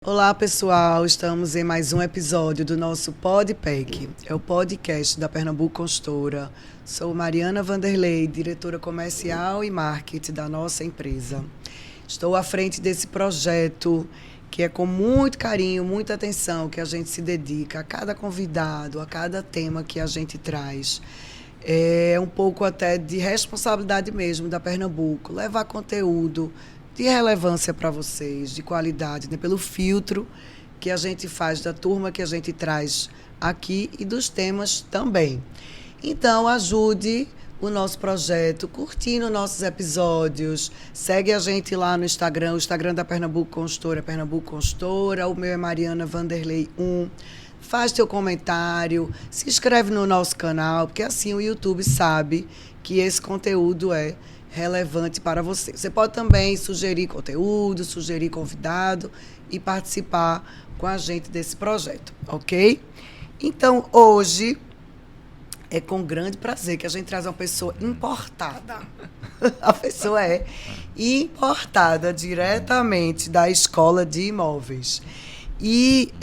Olá pessoal, estamos em mais um episódio do nosso Podpack, é o podcast da Pernambuco Consultora. Sou Mariana Vanderlei, diretora comercial e marketing da nossa empresa. Estou à frente desse projeto que é com muito carinho, muita atenção que a gente se dedica a cada convidado, a cada tema que a gente traz. É um pouco até de responsabilidade mesmo da Pernambuco, levar conteúdo de relevância para vocês, de qualidade, né? Pelo filtro que a gente faz da turma que a gente traz aqui e dos temas também. Então, ajude o nosso projeto, curtindo nossos episódios. Segue a gente lá no Instagram, o Instagram da Pernambuco Consultora, Pernambuco Consultora, o meu é Mariana Vanderlei 1. Faz teu comentário, se inscreve no nosso canal, porque assim o YouTube sabe que esse conteúdo é relevante para você. Você pode também sugerir conteúdo, sugerir convidado e participar com a gente desse projeto, ok? Então, hoje é com grande prazer que a gente traz uma pessoa importada. A pessoa é importada diretamente da Escola de Imóveis. E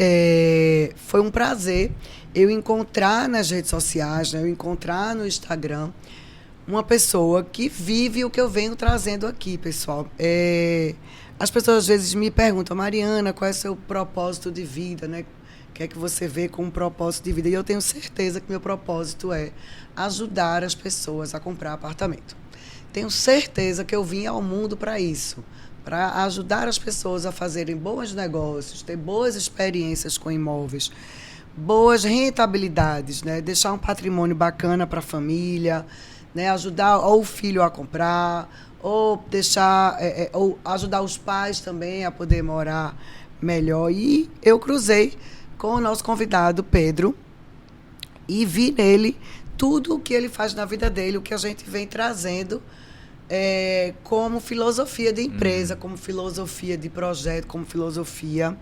foi um prazer eu encontrar nas redes sociais, né, eu encontrar no Instagram uma pessoa que vive o que eu venho trazendo aqui, pessoal. As pessoas às vezes me perguntam, Mariana, qual é o seu propósito de vida, né? O que é que você vê como propósito de vida? E eu tenho certeza que meu propósito é ajudar as pessoas a comprar apartamento. Tenho certeza que eu vim ao mundo para isso, para ajudar as pessoas a fazerem bons negócios, ter boas experiências com imóveis, boas rentabilidades, né? Deixar um patrimônio bacana para a família, né, ajudar ou o filho a comprar, ou deixar, ou ajudar os pais também a poder morar melhor. E eu cruzei com o nosso convidado, Pedro, e vi nele tudo o que ele faz na vida dele, o que a gente vem trazendo como filosofia de empresa, como filosofia de projeto, como filosofia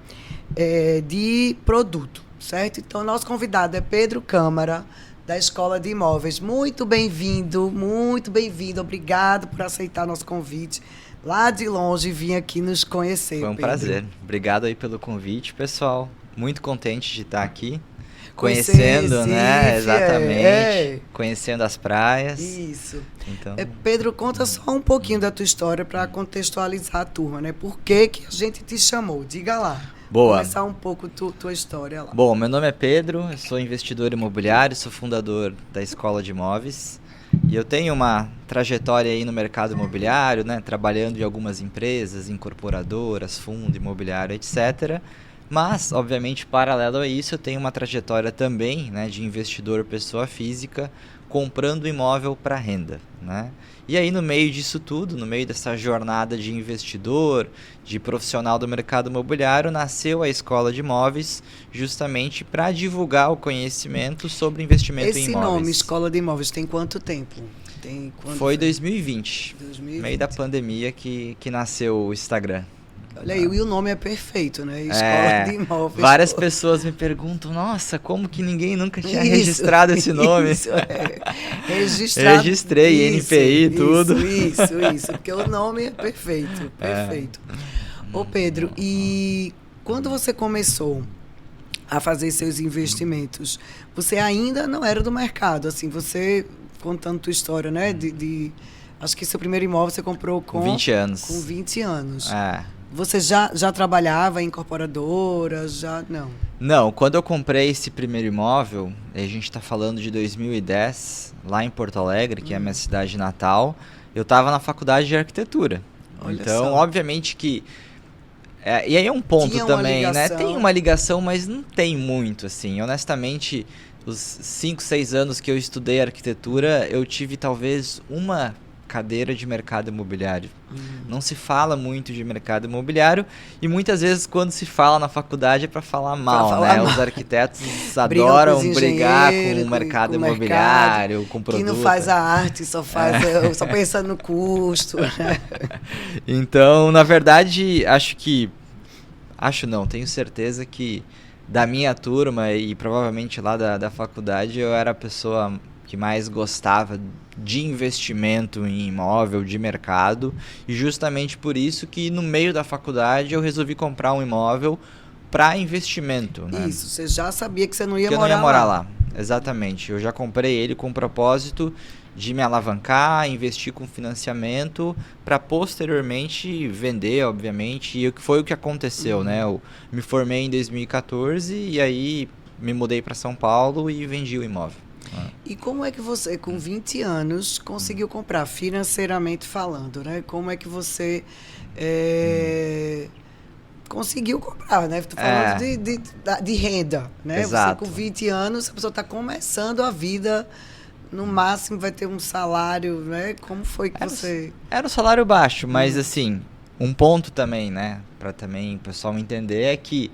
de produto, certo? Então, nosso convidado é Pedro Câmara, da Escola de Imóveis. Muito bem-vindo. Obrigado por aceitar nosso convite. Lá de longe, vim aqui nos conhecer, Foi um Pedro. prazer. Obrigado aí pelo convite, pessoal. Muito contente de estar aqui. Conhecendo, Recife, né? Exatamente. Conhecendo as praias. Isso. Então... Pedro, conta só um pouquinho da tua história para contextualizar a turma, né? Por que a gente te chamou? Diga lá. Boa. Começar um pouco tua história lá. Bom, meu nome é Pedro, eu sou investidor imobiliário, sou fundador da Escola de Imóveis e eu tenho uma trajetória aí no mercado imobiliário, né, trabalhando em algumas empresas, incorporadoras, fundo imobiliário, etc. Mas, obviamente, paralelo a isso, eu tenho uma trajetória também, né, de investidor pessoa física, comprando imóvel para renda, né? E aí, no meio disso tudo, no meio dessa jornada de investidor, de profissional do mercado imobiliário, nasceu a Escola de Imóveis justamente para divulgar o conhecimento sobre investimento em imóveis. Esse nome, Escola de Imóveis, tem quanto tempo? Foi 2020, no meio da pandemia que nasceu o Instagram. Olha aí, e o nome é perfeito, né? Escola de Imóveis. Várias pessoas me perguntam, nossa, como que ninguém nunca tinha registrado esse nome? Registrado. Registrei, NPI, tudo. Isso, porque o nome é perfeito. Ô Pedro, e quando você começou a fazer seus investimentos, você ainda não era do mercado, assim, você, contando tua história, né? Acho que seu primeiro imóvel você comprou com 20 anos. Com 20 anos. Você já trabalhava em incorporadora? Não? Não, quando eu comprei esse primeiro imóvel, a gente está falando de 2010, lá em Porto Alegre, que é a minha cidade natal, eu estava na faculdade de arquitetura. Olha então, só. Obviamente que... e aí é um ponto Tinha também, né? Tem uma ligação, mas não tem muito, assim. Honestamente, os 5, 6 anos que eu estudei arquitetura, eu tive talvez uma cadeira de mercado imobiliário. Não se fala muito de mercado imobiliário e muitas vezes quando se fala na faculdade é para falar mal, né? Os arquitetos adoram brigar com o mercado imobiliário, com produto. Quem não faz a arte só pensa no custo. Então, na verdade, tenho certeza que da minha turma e provavelmente lá da faculdade eu era a pessoa que mais gostava de investimento em imóvel, de mercado, e justamente por isso que no meio da faculdade eu resolvi comprar um imóvel para investimento, né? Isso, você já sabia que você não ia Que eu morar não ia morar lá. lá. Exatamente. Eu já comprei ele com o propósito de me alavancar, investir com financiamento para posteriormente vender, obviamente. E foi o que aconteceu, né? Eu me formei em 2014 e aí me mudei para São Paulo e vendi o imóvel. E como é que você, com 20 anos, conseguiu comprar, financeiramente falando, né? Como é que você conseguiu comprar, né? Estou falando de renda, né? Exato. Você com 20 anos, a pessoa está começando a vida, no máximo vai ter um salário, né? Como foi que você... Era um salário baixo, mas assim, um ponto também, né? Para também o pessoal entender é que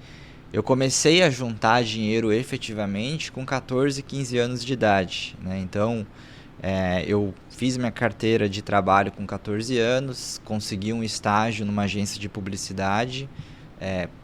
eu comecei a juntar dinheiro efetivamente com 14, 15 anos de idade, né? Então, eu fiz minha carteira de trabalho com 14 anos, consegui um estágio numa agência de publicidade,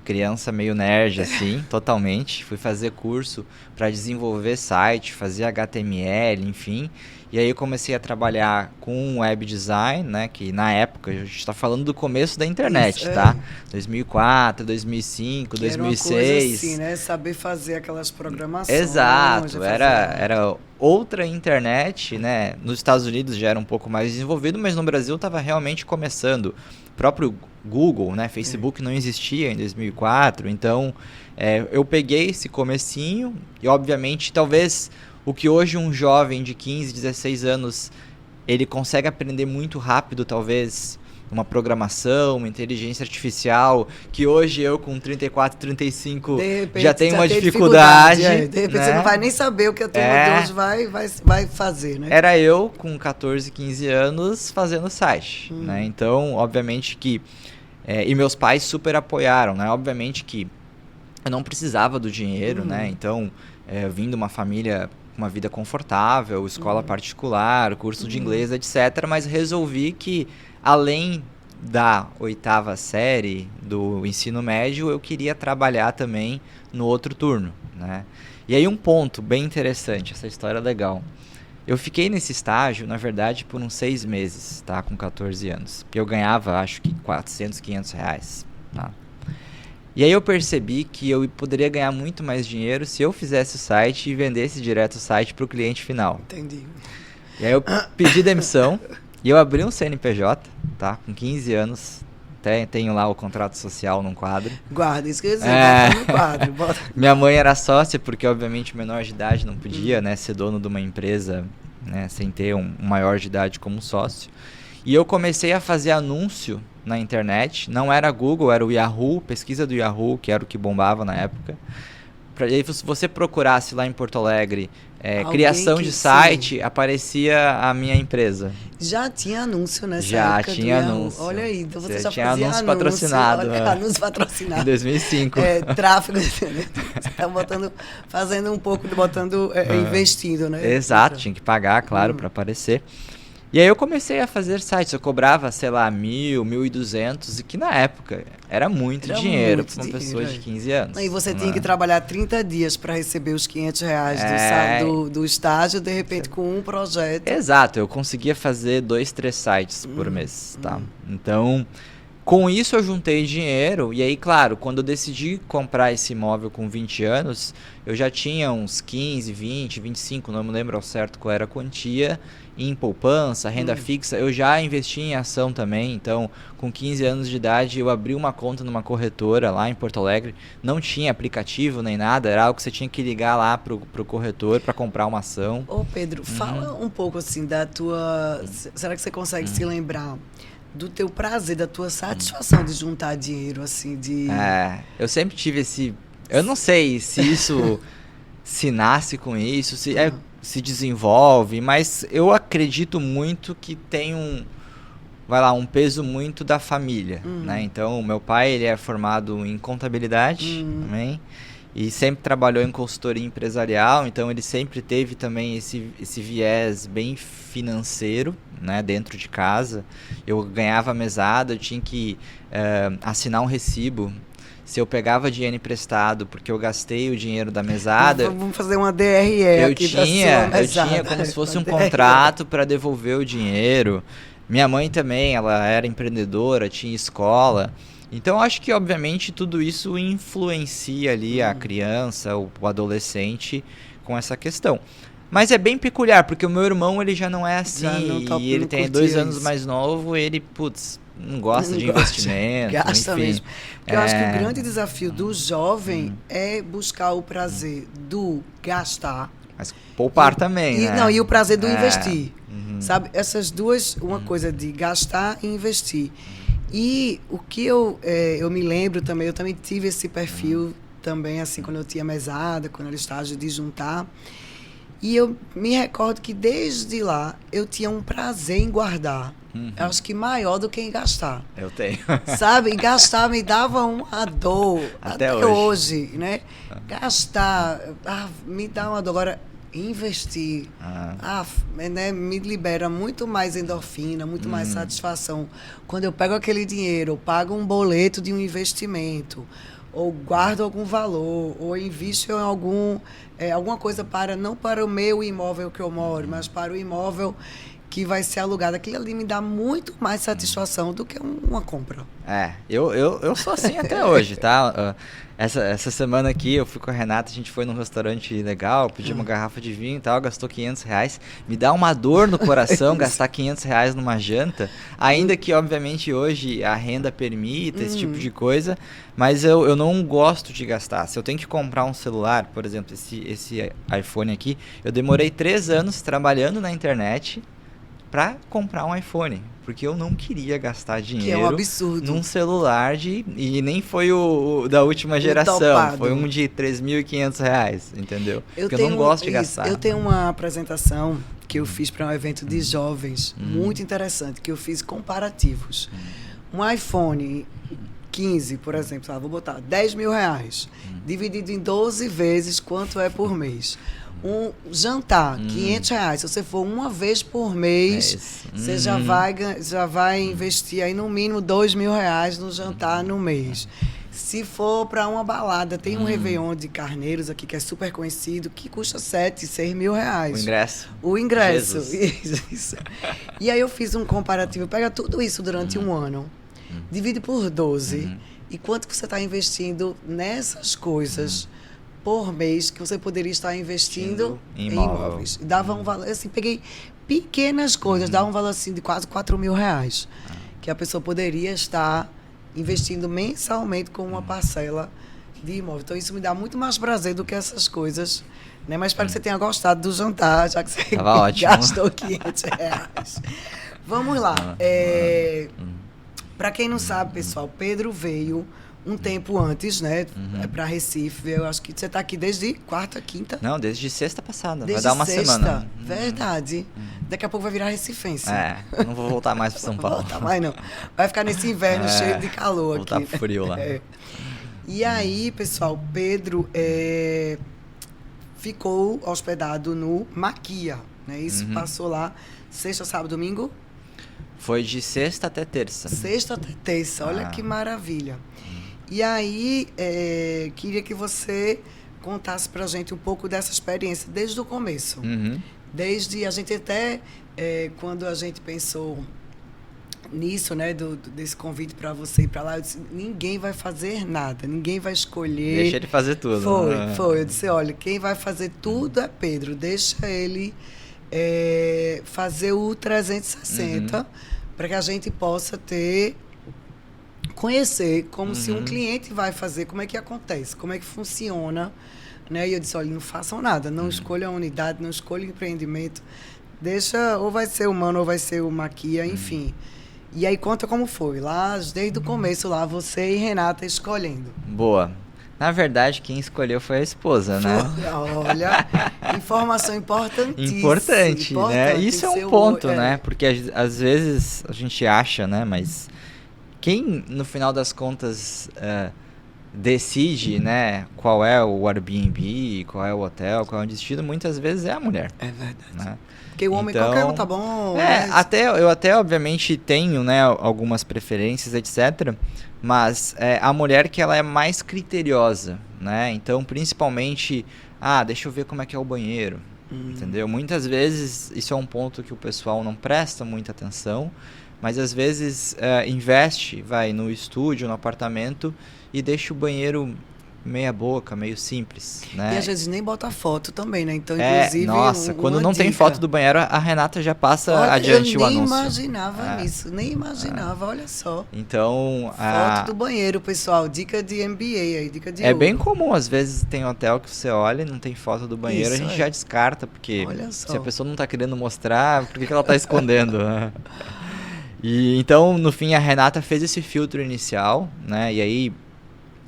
criança meio nerd assim, totalmente. Fui fazer curso para desenvolver site, fazer HTML, enfim. E aí eu comecei a trabalhar com web design, né? Que na época, a gente está falando do começo da internet, Isso, tá? 2004, 2005, que 2006. Era uma coisa assim, né? Saber fazer aquelas programações. Exato, era outra internet, né? Nos Estados Unidos já era um pouco mais desenvolvido, mas no Brasil estava realmente começando. O próprio Google, né? Facebook não existia em 2004, então eu peguei esse comecinho e obviamente talvez o que hoje um jovem de 15, 16 anos ele consegue aprender muito rápido, talvez uma programação, uma inteligência artificial, que hoje eu com 34, 35 já tenho uma dificuldade. De repente né? você não vai nem saber o que a turma de hoje vai fazer, né? Era eu com 14, 15 anos fazendo site, né? Então, obviamente que... e meus pais super apoiaram, né? Obviamente que eu não precisava do dinheiro, né? Então, eu vim de uma família com uma vida confortável, escola particular, curso de inglês, etc. Mas resolvi que, além da 8ª série do ensino médio, eu queria trabalhar também no outro turno, né? E aí um ponto bem interessante, essa história é legal. Eu fiquei nesse estágio, na verdade, por uns 6 meses, tá? Com 14 anos. Porque eu ganhava, acho que 400, 500 reais, tá? E aí eu percebi que eu poderia ganhar muito mais dinheiro se eu fizesse o site e vendesse direto o site para o cliente final. Entendi. E aí eu pedi demissão e eu abri um CNPJ, tá? Com 15 anos. Até tenho lá o contrato social num quadro. Guarda, isso que eu ia dizer, bota no quadro. Bota. Minha mãe era sócia, porque obviamente o menor de idade não podia, né, ser dono de uma empresa, né, sem ter um maior de idade como sócio. E eu comecei a fazer anúncio na internet. Não era Google, era o Yahoo, pesquisa do Yahoo, que era o que bombava na época. Se você procurasse lá em Porto Alegre, criação de site, aparecia a minha empresa. Já tinha anúncio nessa já época? Já tinha anúncio. Olha aí, então você já tinha fazia anúncio patrocinado. Olha, anúncio patrocinado. Em 2005. Tráfego. Você está fazendo um pouco, investindo, né? Exato, tinha que pagar, claro, para aparecer. E aí eu comecei a fazer sites, eu cobrava, sei lá, 1.000, 1.200, e que na época era muito dinheiro para uma pessoa de 15 anos. E você tinha que trabalhar 30 dias para receber os 500 reais do estágio, de repente com um projeto. Exato, eu conseguia fazer 2, 3 sites por mês, tá? Então, com isso eu juntei dinheiro, e aí, claro, quando eu decidi comprar esse imóvel com 20 anos, eu já tinha uns 15, 20, 25, não me lembro ao certo qual era a quantia, em poupança, renda fixa. Eu já investi em ação também, então com 15 anos de idade eu abri uma conta numa corretora lá em Porto Alegre, não tinha aplicativo nem nada, era algo que você tinha que ligar lá pro corretor para comprar uma ação. Ô Pedro, fala um pouco assim da tua... Será que você consegue se lembrar do teu prazer, da tua satisfação de juntar dinheiro, assim, de... eu sempre tive esse... Eu não sei se isso se nasce com isso, se desenvolve, mas eu acredito muito que tem um peso muito da família, né? Então, meu pai, ele é formado em contabilidade também, e sempre trabalhou em consultoria empresarial, então ele sempre teve também esse viés bem financeiro, né, dentro de casa. Eu ganhava mesada, eu tinha que assinar um recibo se eu pegava dinheiro emprestado porque eu gastei o dinheiro da mesada... Vamos fazer uma DRE aqui da sua mesada. Eu tinha como se fosse um contrato para devolver o dinheiro. Minha mãe também, ela era empreendedora, tinha escola. Então, eu acho que, obviamente, tudo isso influencia ali a criança, o adolescente com essa questão. Mas é bem peculiar, porque o meu irmão, ele já não é assim, e ele tem 2 anos mais novo, ele, não gosta de investimento, gasta enfim. mesmo. Porque eu acho que o grande desafio do jovem é buscar o prazer do gastar. Mas poupar também, né? Não, e o prazer do investir. Sabe? Essas duas, uma coisa de gastar e investir. E o que eu me lembro também, eu também tive esse perfil também, assim, quando eu tinha mesada, quando era estágio de juntar. E eu me recordo que desde lá eu tinha um prazer em guardar. Eu acho que maior do que em gastar. Eu tenho. Sabe? E gastar me dava uma dor. Até hoje, né? Gastar me dá uma dor. Agora, investir né, me libera muito mais endorfina, muito mais satisfação. Quando eu pego aquele dinheiro, eu pago um boleto de um investimento, ou guardo algum valor, ou invisto em alguma coisa não para o meu imóvel que eu moro, mas para o imóvel que vai ser alugado. Aquilo ali me dá muito mais satisfação do que uma compra. Eu sou assim até hoje, tá? Essa semana aqui eu fui com a Renata, a gente foi num restaurante legal, pedi uma garrafa de vinho e tal, gastou R$500. Me dá uma dor no coração gastar R$500 numa janta, ainda que, obviamente, hoje a renda permita esse tipo de coisa, mas eu não gosto de gastar. Se eu tenho que comprar um celular, por exemplo, esse iPhone aqui, eu demorei 3 anos trabalhando na internet para comprar um iPhone, porque eu não queria gastar dinheiro, que é um absurdo, num celular e nem foi o da última geração, foi um de R$3.500, entendeu? Porque eu não gosto de gastar. Eu tenho uma apresentação que eu fiz para um evento de jovens, muito interessante, que eu fiz comparativos. Um iPhone 15, por exemplo, vou botar R$10.000, dividido em 12 vezes, quanto é por mês? Um jantar, R$500. Se você for uma vez por mês, você já vai investir aí no mínimo R$2.000 no jantar no mês. Se for para uma balada, tem um Réveillon de Carneiros aqui que é super conhecido, que custa R$7.000, R$6.000. O ingresso. Isso. E aí eu fiz um comparativo, pega tudo isso durante um ano, divide por 12, e quanto que você está investindo nessas coisas por mês que você poderia estar investindo em imóveis. Dava um valor, assim, peguei pequenas coisas, dava um valor assim de quase R$4.000, que a pessoa poderia estar investindo mensalmente com uma parcela de imóvel. Então isso me dá muito mais prazer do que essas coisas, né? Mas espero que você tenha gostado do jantar, já que você gastou R$500. Vamos lá. Para quem não sabe, pessoal, Pedro veio um tempo antes, né, para Recife. Eu acho que você está aqui desde quarta, quinta? Não, desde sexta passada. Desde vai dar uma sexta. Semana. Verdade. Daqui a pouco vai virar recifense. Não vou voltar mais para São Paulo. Não voltar mais, não. Vai ficar nesse inverno cheio de calor voltar aqui. Voltar pro frio lá. E aí, pessoal, Pedro ficou hospedado no Maquia, né? Isso passou lá sexta, sábado, domingo? Foi de sexta até terça. Sexta até terça, olha que maravilha. E aí, queria que você contasse pra gente um pouco dessa experiência, desde o começo. Desde a gente até, quando a gente pensou nisso, né, desse convite para você ir para lá, eu disse, ninguém vai fazer nada, ninguém vai escolher. Deixa ele fazer tudo. Foi. Eu disse, olha, quem vai fazer tudo é Pedro, deixa ele fazer o 360 para que a gente possa conhecer como se um cliente vai fazer, como é que acontece, como é que funciona, né? E eu disse, olha, não façam nada, não escolham a unidade, não escolham empreendimento, deixa, ou vai ser o Mano, ou vai ser o Maquia, enfim. E aí conta como foi, lá desde o começo, lá você e Renata escolhendo. Boa. Na verdade, quem escolheu foi a esposa, né? Olha, informação importantíssima. Importante, né? Isso é um ponto, né? Porque às vezes a gente acha, né? Mas quem, no final das contas, decide, né, qual é o Airbnb, qual é o hotel, qual é o destino, muitas vezes é a mulher. É verdade. Né? Porque o homem, qualquer um tá bom. Né? Eu até obviamente tenho, né, algumas preferências, etc. Mas a mulher que ela é mais criteriosa, né? Então, principalmente, deixa eu ver como é que é o banheiro, entendeu? Muitas vezes isso é um ponto que o pessoal não presta muita atenção, mas às vezes investe, vai no estúdio, no apartamento e deixa o banheiro meia boca, meio simples, né? E às vezes nem bota foto também, né? Então, inclusive, nossa, quando não tem foto do banheiro, a Renata já passa adiante o anúncio. Eu nem imaginava nisso, nem imaginava, olha só. Então, foto do banheiro, pessoal, dica de MBA aí, dica de ouro. bem comum, às vezes tem hotel que você olha e não tem foto do banheiro, a gente já descarta, porque se a pessoa não tá querendo mostrar, por que ela tá escondendo? E então, no fim, a Renata fez esse filtro inicial, né? E aí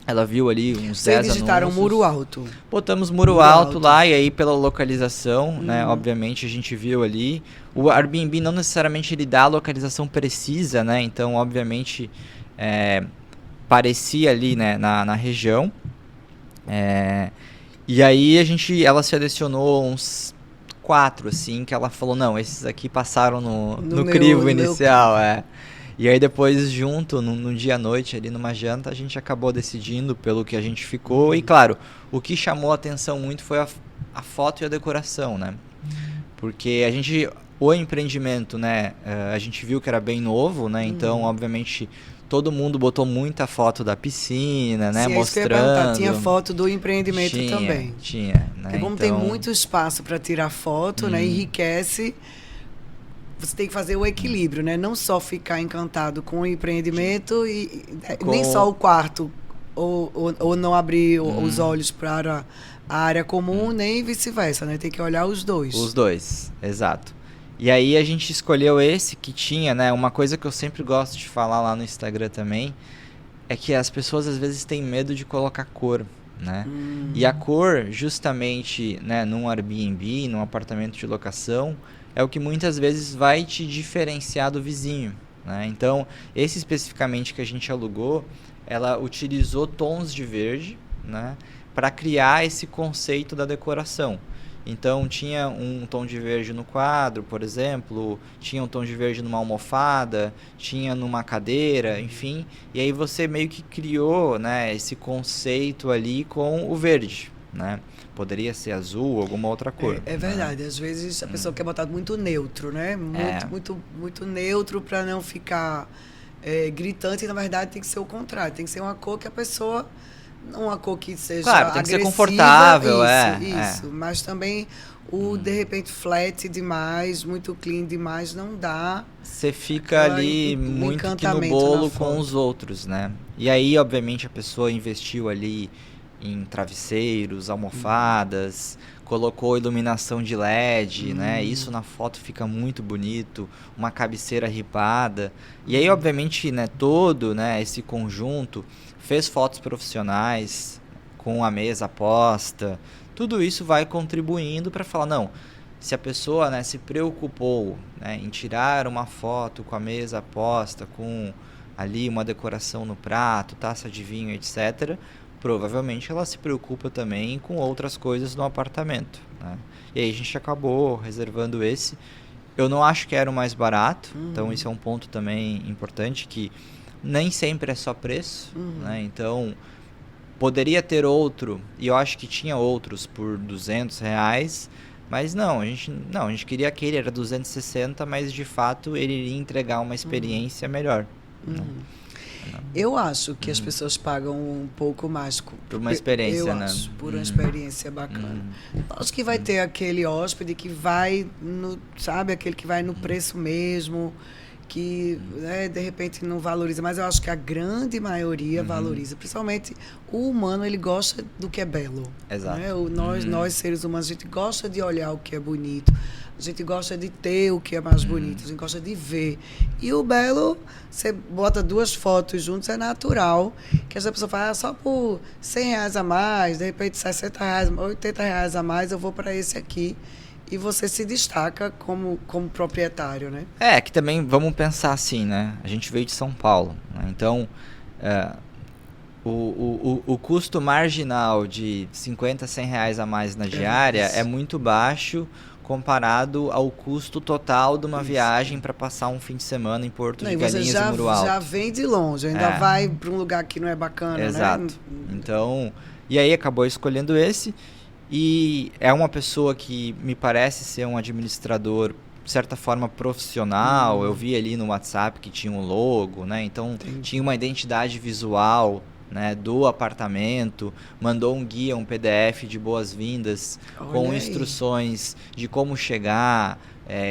ela viu ali uns 10 anúncios. Vocês digitaram muro alto. Botamos muro alto lá, e aí pela localização, né? Obviamente a gente viu ali. O Airbnb não necessariamente ele dá a localização precisa, né? Então, obviamente, parecia ali, né, na região. E aí ela selecionou uns 4, assim, que ela falou, não, esses aqui passaram no crivo inicial, E aí depois, junto, num dia à noite, ali numa janta, a gente acabou decidindo pelo que a gente ficou. E claro, o que chamou a atenção muito foi a foto e a decoração, né? Porque o empreendimento, né, a gente viu que era bem novo, né? Então, obviamente, todo mundo botou muita foto da piscina, né? Sim, mostrando. Tinha foto do empreendimento também. Tinha, né? Porque como tem muito espaço para tirar foto, né? Enriquece. Você tem que fazer o equilíbrio, né? Não só ficar encantado com o empreendimento nem só o quarto ou não abrir os olhos para a área comum, nem vice-versa, né? Tem que olhar os dois. Os dois, exato. E aí a gente escolheu esse que tinha, né? Uma coisa que eu sempre gosto de falar lá no Instagram também é que as pessoas às vezes têm medo de colocar cor, né? E a cor, justamente, né, num Airbnb, num apartamento de locação, é o que muitas vezes vai te diferenciar do vizinho, né? Então, esse especificamente que a gente alugou, ela utilizou tons de verde, né, para criar esse conceito da decoração. Então, tinha um tom de verde no quadro, por exemplo, tinha um tom de verde numa almofada, tinha numa cadeira, enfim. E aí você meio que criou, né, esse conceito ali com o verde, né? Poderia ser azul ou alguma outra cor. É verdade. Às vezes a pessoa quer botar muito neutro, né? Muito neutro para não ficar gritante. E, na verdade, tem que ser o contrário. Tem que ser uma cor que a pessoa... Não uma cor que seja claro, tem agressiva. Que ser confortável. Isso. Mas também de repente, flat demais, muito clean demais, não dá. Você fica ali muito que no bolo com os outros, né? E aí, obviamente, a pessoa investiu ali em travesseiros, almofadas, colocou iluminação de LED, né? Isso na foto fica muito bonito, uma cabeceira ripada. E aí, obviamente, né, todo, né, esse conjunto fez fotos profissionais com a mesa posta. Tudo isso vai contribuindo para falar, não, se a pessoa, né, se preocupou, né, em tirar uma foto com a mesa posta, com ali uma decoração no prato, taça de vinho, etc., provavelmente ela se preocupa também com outras coisas no apartamento, né? E aí a gente acabou reservando esse. Eu não acho que era o mais barato, então isso é um ponto também importante, que nem sempre é só preço, né? Então, poderia ter outro, e eu acho que tinha outros por R$200, mas a gente queria aquele, era 260, mas de fato ele iria entregar uma experiência melhor. Né? Eu acho que as pessoas pagam um pouco mais por uma experiência, né? Acho, por uma experiência bacana. Acho que vai ter aquele hóspede que vai aquele que vai no preço mesmo, que de repente não valoriza, mas eu acho que a grande maioria valoriza, principalmente o humano, ele gosta do que é belo. Exato. Né? Nós seres humanos, a gente gosta de olhar o que é bonito, a gente gosta de ter o que é mais bonito, a gente gosta de ver. E o belo, você bota 2 fotos juntas, é natural que essa pessoa fala, só por R$100 a mais, de repente R$60, R$80 a mais, eu vou para esse aqui. E você se destaca como proprietário, né? Que também, vamos pensar assim, né? A gente veio de São Paulo, né? Então, o custo marginal de 50, 100 reais a mais na diária é muito baixo comparado ao custo total de uma viagem para passar um fim de semana em Porto de Galinhas e Muro Alto. Já vem de longe, ainda vai para um lugar que não é bacana, Exato. né? Então, e aí acabou escolhendo esse, e é uma pessoa que me parece ser um administrador, de certa forma, profissional. Eu vi ali no WhatsApp que tinha um logo, né? Então, tinha uma identidade visual, né, do apartamento, mandou um guia, um PDF de boas-vindas com instruções de como chegar,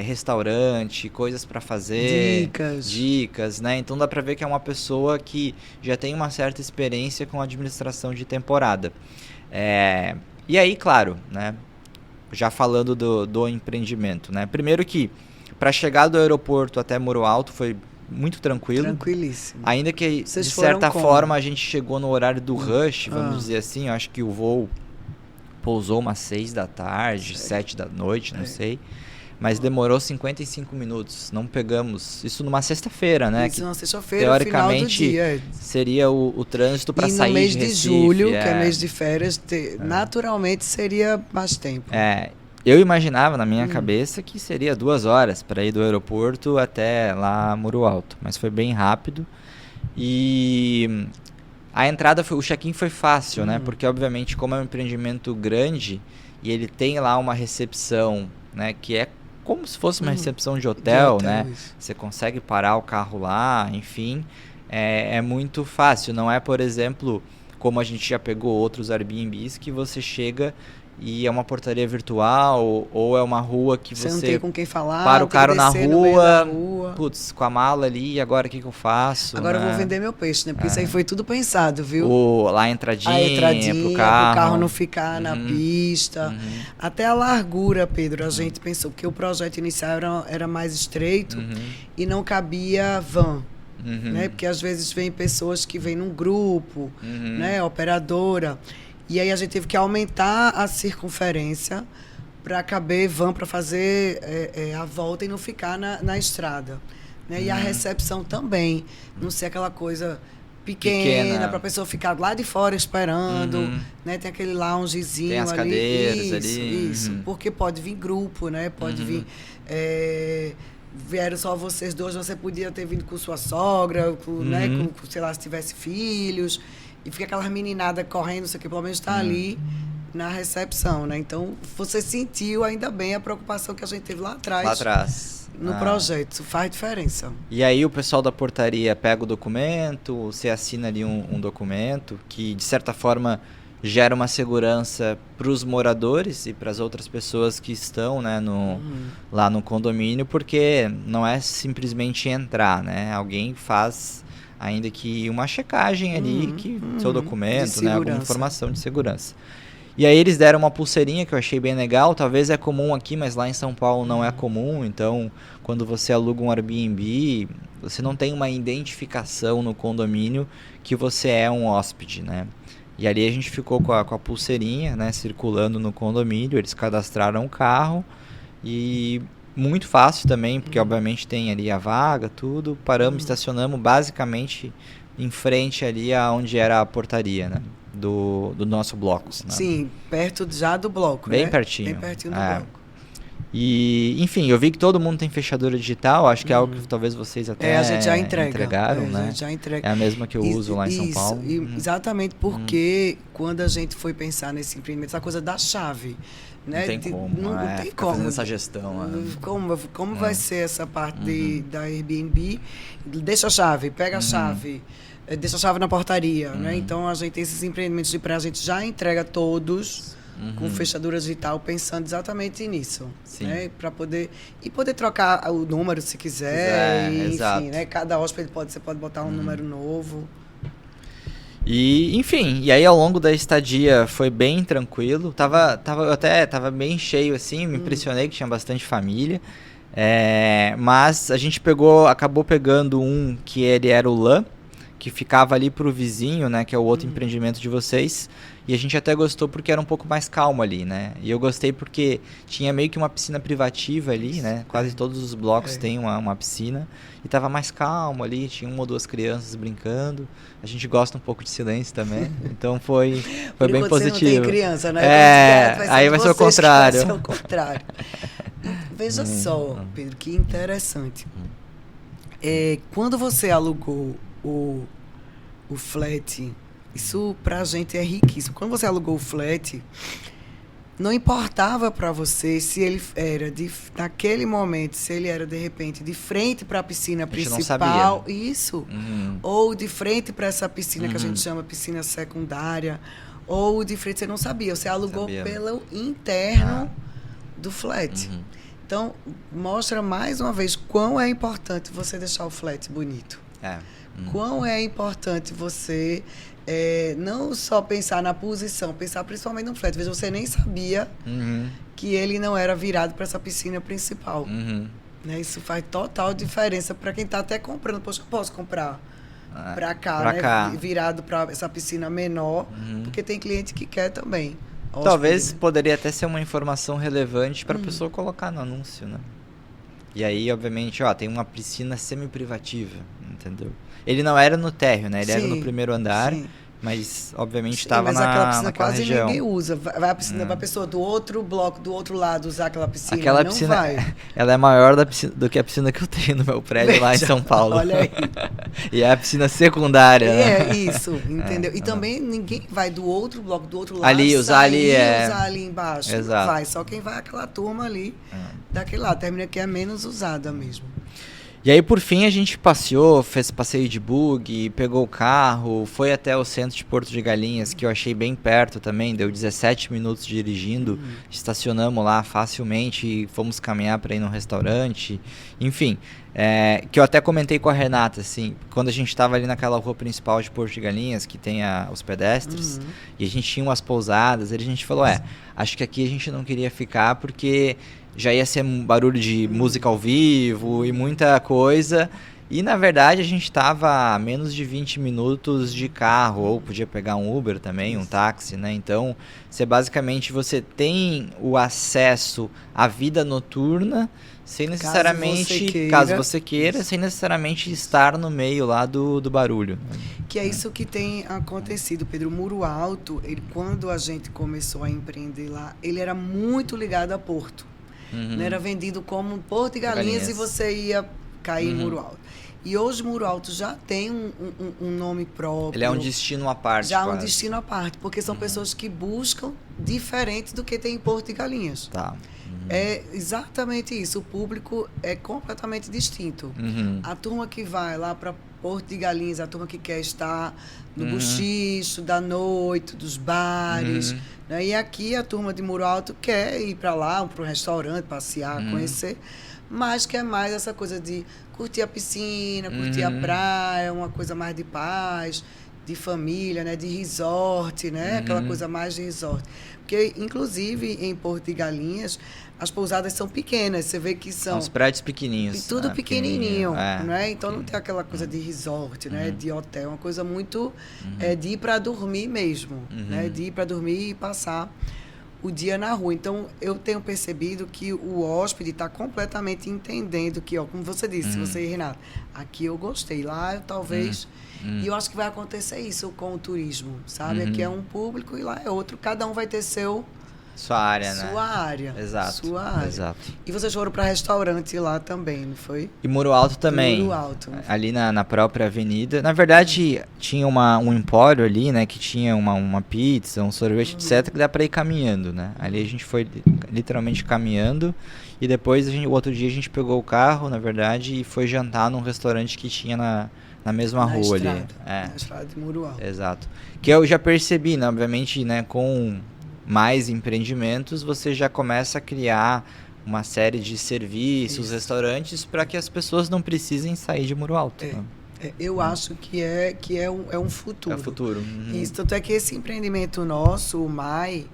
restaurante, coisas para fazer, dicas, né? Então dá para ver que é uma pessoa que já tem uma certa experiência com administração de temporada. E aí, claro, né, já falando do empreendimento, né? Primeiro que para chegar do aeroporto até Muro Alto foi muito tranquilo. Tranquilíssimo. Ainda que, de certa forma, a gente chegou no horário do rush, vamos dizer assim. Eu acho que o voo pousou umas 6 da tarde, 7 da noite, não sei. Mas demorou 55 minutos. Não pegamos... Isso numa sexta-feira, né? Isso numa sexta-feira, teoricamente, final do dia. Seria o trânsito para sair de Recife. E no mês de julho, que é mês de férias, naturalmente seria mais tempo. Eu imaginava na minha cabeça que seria 2 horas para ir do aeroporto até lá Muro Alto, mas foi bem rápido. E a entrada, o check-in foi fácil, né? Porque obviamente como é um empreendimento grande e ele tem lá uma recepção, né, que é como se fosse uma recepção de hotel, né? Isso. Você consegue parar o carro lá, enfim, é muito fácil. Não é, por exemplo, como a gente já pegou outros Airbnbs que você chega e é uma portaria virtual, ou é uma rua que você não tem com quem falar, para o carro na rua, putz, com a mala ali, e agora o que eu faço? Agora eu vou vender meu peixe, né? Porque isso aí foi tudo pensado, viu? Lá a entradinha pro carro não ficar na pista. Até a largura, Pedro, a gente pensou, porque o projeto inicial era mais estreito e não cabia van. Né? Porque às vezes vem pessoas que vêm num grupo, né? Operadora. E aí a gente teve que aumentar a circunferência para caber van para fazer a volta e não ficar na estrada. Né? E a recepção também, não ser aquela coisa pequena para a pessoa ficar lá de fora esperando. Né? Tem aquele loungezinho tem as ali. Cadeiras ali. Isso, porque pode vir grupo, né? Pode vir... vieram só vocês dois, você podia ter vindo com sua sogra, né? Sei lá, se tivesse filhos... E fica aquela meninada correndo, isso aqui pelo menos está ali na recepção, né? Então, você sentiu ainda bem a preocupação que a gente teve lá atrás. No projeto. Isso faz diferença. E aí o pessoal da portaria pega o documento, você assina ali um documento que, de certa forma, gera uma segurança para os moradores e para as outras pessoas que estão, né, lá no condomínio, porque não é simplesmente entrar, né? Alguém faz... ainda que uma checagem ali, seu documento, né, alguma informação de segurança. E aí eles deram uma pulseirinha que eu achei bem legal, talvez é comum aqui, mas lá em São Paulo não é comum, então quando você aluga um Airbnb, você não tem uma identificação no condomínio que você é um hóspede, né? E ali a gente ficou com a pulseirinha, né, circulando no condomínio, eles cadastraram o carro e... muito fácil também, porque obviamente tem ali a vaga, tudo. Paramos, estacionamos basicamente em frente ali aonde era a portaria, né? Do nosso bloco. Né? Sim, perto já do bloco, bem né? Pertinho. Bem pertinho do bloco. E, enfim, eu vi que todo mundo tem fechadura digital, acho que é algo que talvez vocês até a gente já entregaram, né? A gente já entrega. É a mesma que eu uso lá em São Paulo. Exatamente porque quando a gente foi pensar nesse empreendimento, essa coisa da chave... Né? Não tem como. Não tem como. Fazendo essa gestão. Como vai ser essa parte da Airbnb? Deixa a chave, pega a chave, deixa a chave na portaria. Né? Então, a gente tem esses empreendimentos de praia, a gente já entrega todos com fechadura digital, pensando exatamente nisso. Né? Para poder trocar o número se quiser. Enfim, né? Cada hóspede você pode botar um número novo. E, enfim, e aí ao longo da estadia foi bem tranquilo, tava bem cheio assim, me impressionei que tinha bastante família, mas a gente acabou pegando um que ele era o LAN, que ficava ali pro vizinho, né, que é o outro empreendimento de vocês, e a gente até gostou porque era um pouco mais calmo ali, né, e eu gostei porque tinha meio que uma piscina privativa ali, né, quase todos os blocos têm uma piscina, e tava mais calmo ali, tinha uma ou duas crianças brincando, a gente gosta um pouco de silêncio também, então foi bem positivo. Você não tem criança, né? Aí vai ser o contrário. Vai ser o contrário. Veja só, Pedro, que interessante. Quando você alugou o flat, isso pra gente é riquíssimo. Quando você alugou o flat, não importava para você se ele era naquele momento, se ele era de repente de frente para a piscina principal, isso, ou de frente para essa piscina que a gente chama piscina secundária, ou de frente, você não sabia, você alugou pelo interno do flat. Então, mostra mais uma vez quão é importante você deixar o flat bonito. Quão é importante você não só pensar na posição, pensar principalmente no flat. Veja, você nem sabia que ele não era virado para essa piscina principal. Né? Isso faz total diferença para quem está até comprando. Poxa, eu posso comprar para cá, né? Virado para essa piscina menor, porque tem cliente que quer também. Talvez poderia até ser uma informação relevante para a pessoa colocar no anúncio, né? E aí, obviamente, tem uma piscina semi-privativa, entendeu? Ele não era no térreo, né? Ele era no primeiro andar, mas obviamente estava naquela quase região. Ninguém usa. Vai a piscina, vai a pessoa do outro bloco, do outro lado usar aquela piscina. Aquela não piscina, vai. Ela é maior do que a piscina que eu tenho no meu prédio lá em São Paulo. Olha aí. E é a piscina secundária, né? Isso, entendeu? E também ninguém vai do outro bloco, do outro lado, usar ali embaixo. Exato. Vai, só quem vai aquela turma ali, daquele lado. Termina que é menos usada mesmo. E aí, por fim, a gente passeou, fez passeio de buggy, pegou o carro, foi até o centro de Porto de Galinhas, que eu achei bem perto também, deu 17 minutos dirigindo, estacionamos lá facilmente, fomos caminhar para ir num restaurante, enfim, que eu até comentei com a Renata, assim, quando a gente estava ali naquela rua principal de Porto de Galinhas, que tem os pedestres, e a gente tinha umas pousadas, a gente falou, acho que aqui a gente não queria ficar porque já ia ser um barulho de música ao vivo e muita coisa. E, na verdade, a gente estava a menos de 20 minutos de carro, ou podia pegar um Uber também, um táxi, né? Então, você tem o acesso à vida noturna, sem necessariamente, caso você queira, sem necessariamente estar no meio lá do barulho. Que é isso que tem acontecido, Pedro. O Muro Alto, quando a gente começou a empreender lá, ele era muito ligado a Porto. Era vendido como Porto de Galinhas e você ia cair em Muro Alto. E hoje Muro Alto já tem um nome próprio. Ele é um destino à parte. Já um destino à parte, porque são pessoas que buscam diferente do que tem em Porto de Galinhas. Tá. É exatamente isso. O público é completamente distinto. A turma que vai lá para Porto de Galinhas, a turma que quer estar no bochicho, da noite, dos bares. Né? E aqui a turma de Muro Alto quer ir para lá, para um restaurante, passear, conhecer. Mas quer mais essa coisa de curtir a piscina, curtir a praia, uma coisa mais de paz, de família, né? De resort, né? Aquela coisa mais de resort. Porque, inclusive, em Porto de Galinhas, as pousadas são pequenas. Você vê que são... Os prédios pequenininhos. Tudo pequenininho, né? Então, não tem aquela coisa de resort, né? De hotel. É uma coisa muito de ir para dormir mesmo, né? De ir para dormir e passar o dia na rua. Então, eu tenho percebido que o hóspede está completamente entendendo que, como você disse, você e Renato, aqui eu gostei, lá eu talvez... E eu acho que vai acontecer isso com o turismo, sabe? Aqui é um público e lá é outro. Cada um vai ter sua área, né? Sua área. Exato. Sua área. Exato. E vocês foram para restaurante lá também, não foi? E Muro Alto também. Muro Alto. Ali na própria avenida. Na verdade, tinha um empório ali, né? Que tinha uma pizza, um sorvete, etc. Que dá para ir caminhando, né? Ali a gente foi literalmente caminhando. E depois, o outro dia, a gente pegou o carro, na verdade, e foi jantar num restaurante que tinha na mesma rua estrada, ali. Na estrada de Muro Alto. Exato. Que eu já percebi, né? Obviamente, né? Com mais empreendimentos, você já começa a criar uma série de serviços, restaurantes, para que as pessoas não precisem sair de Muro Alto. Né? Eu acho que é um futuro. É o futuro. Isso, tanto é que esse empreendimento nosso, o MAI,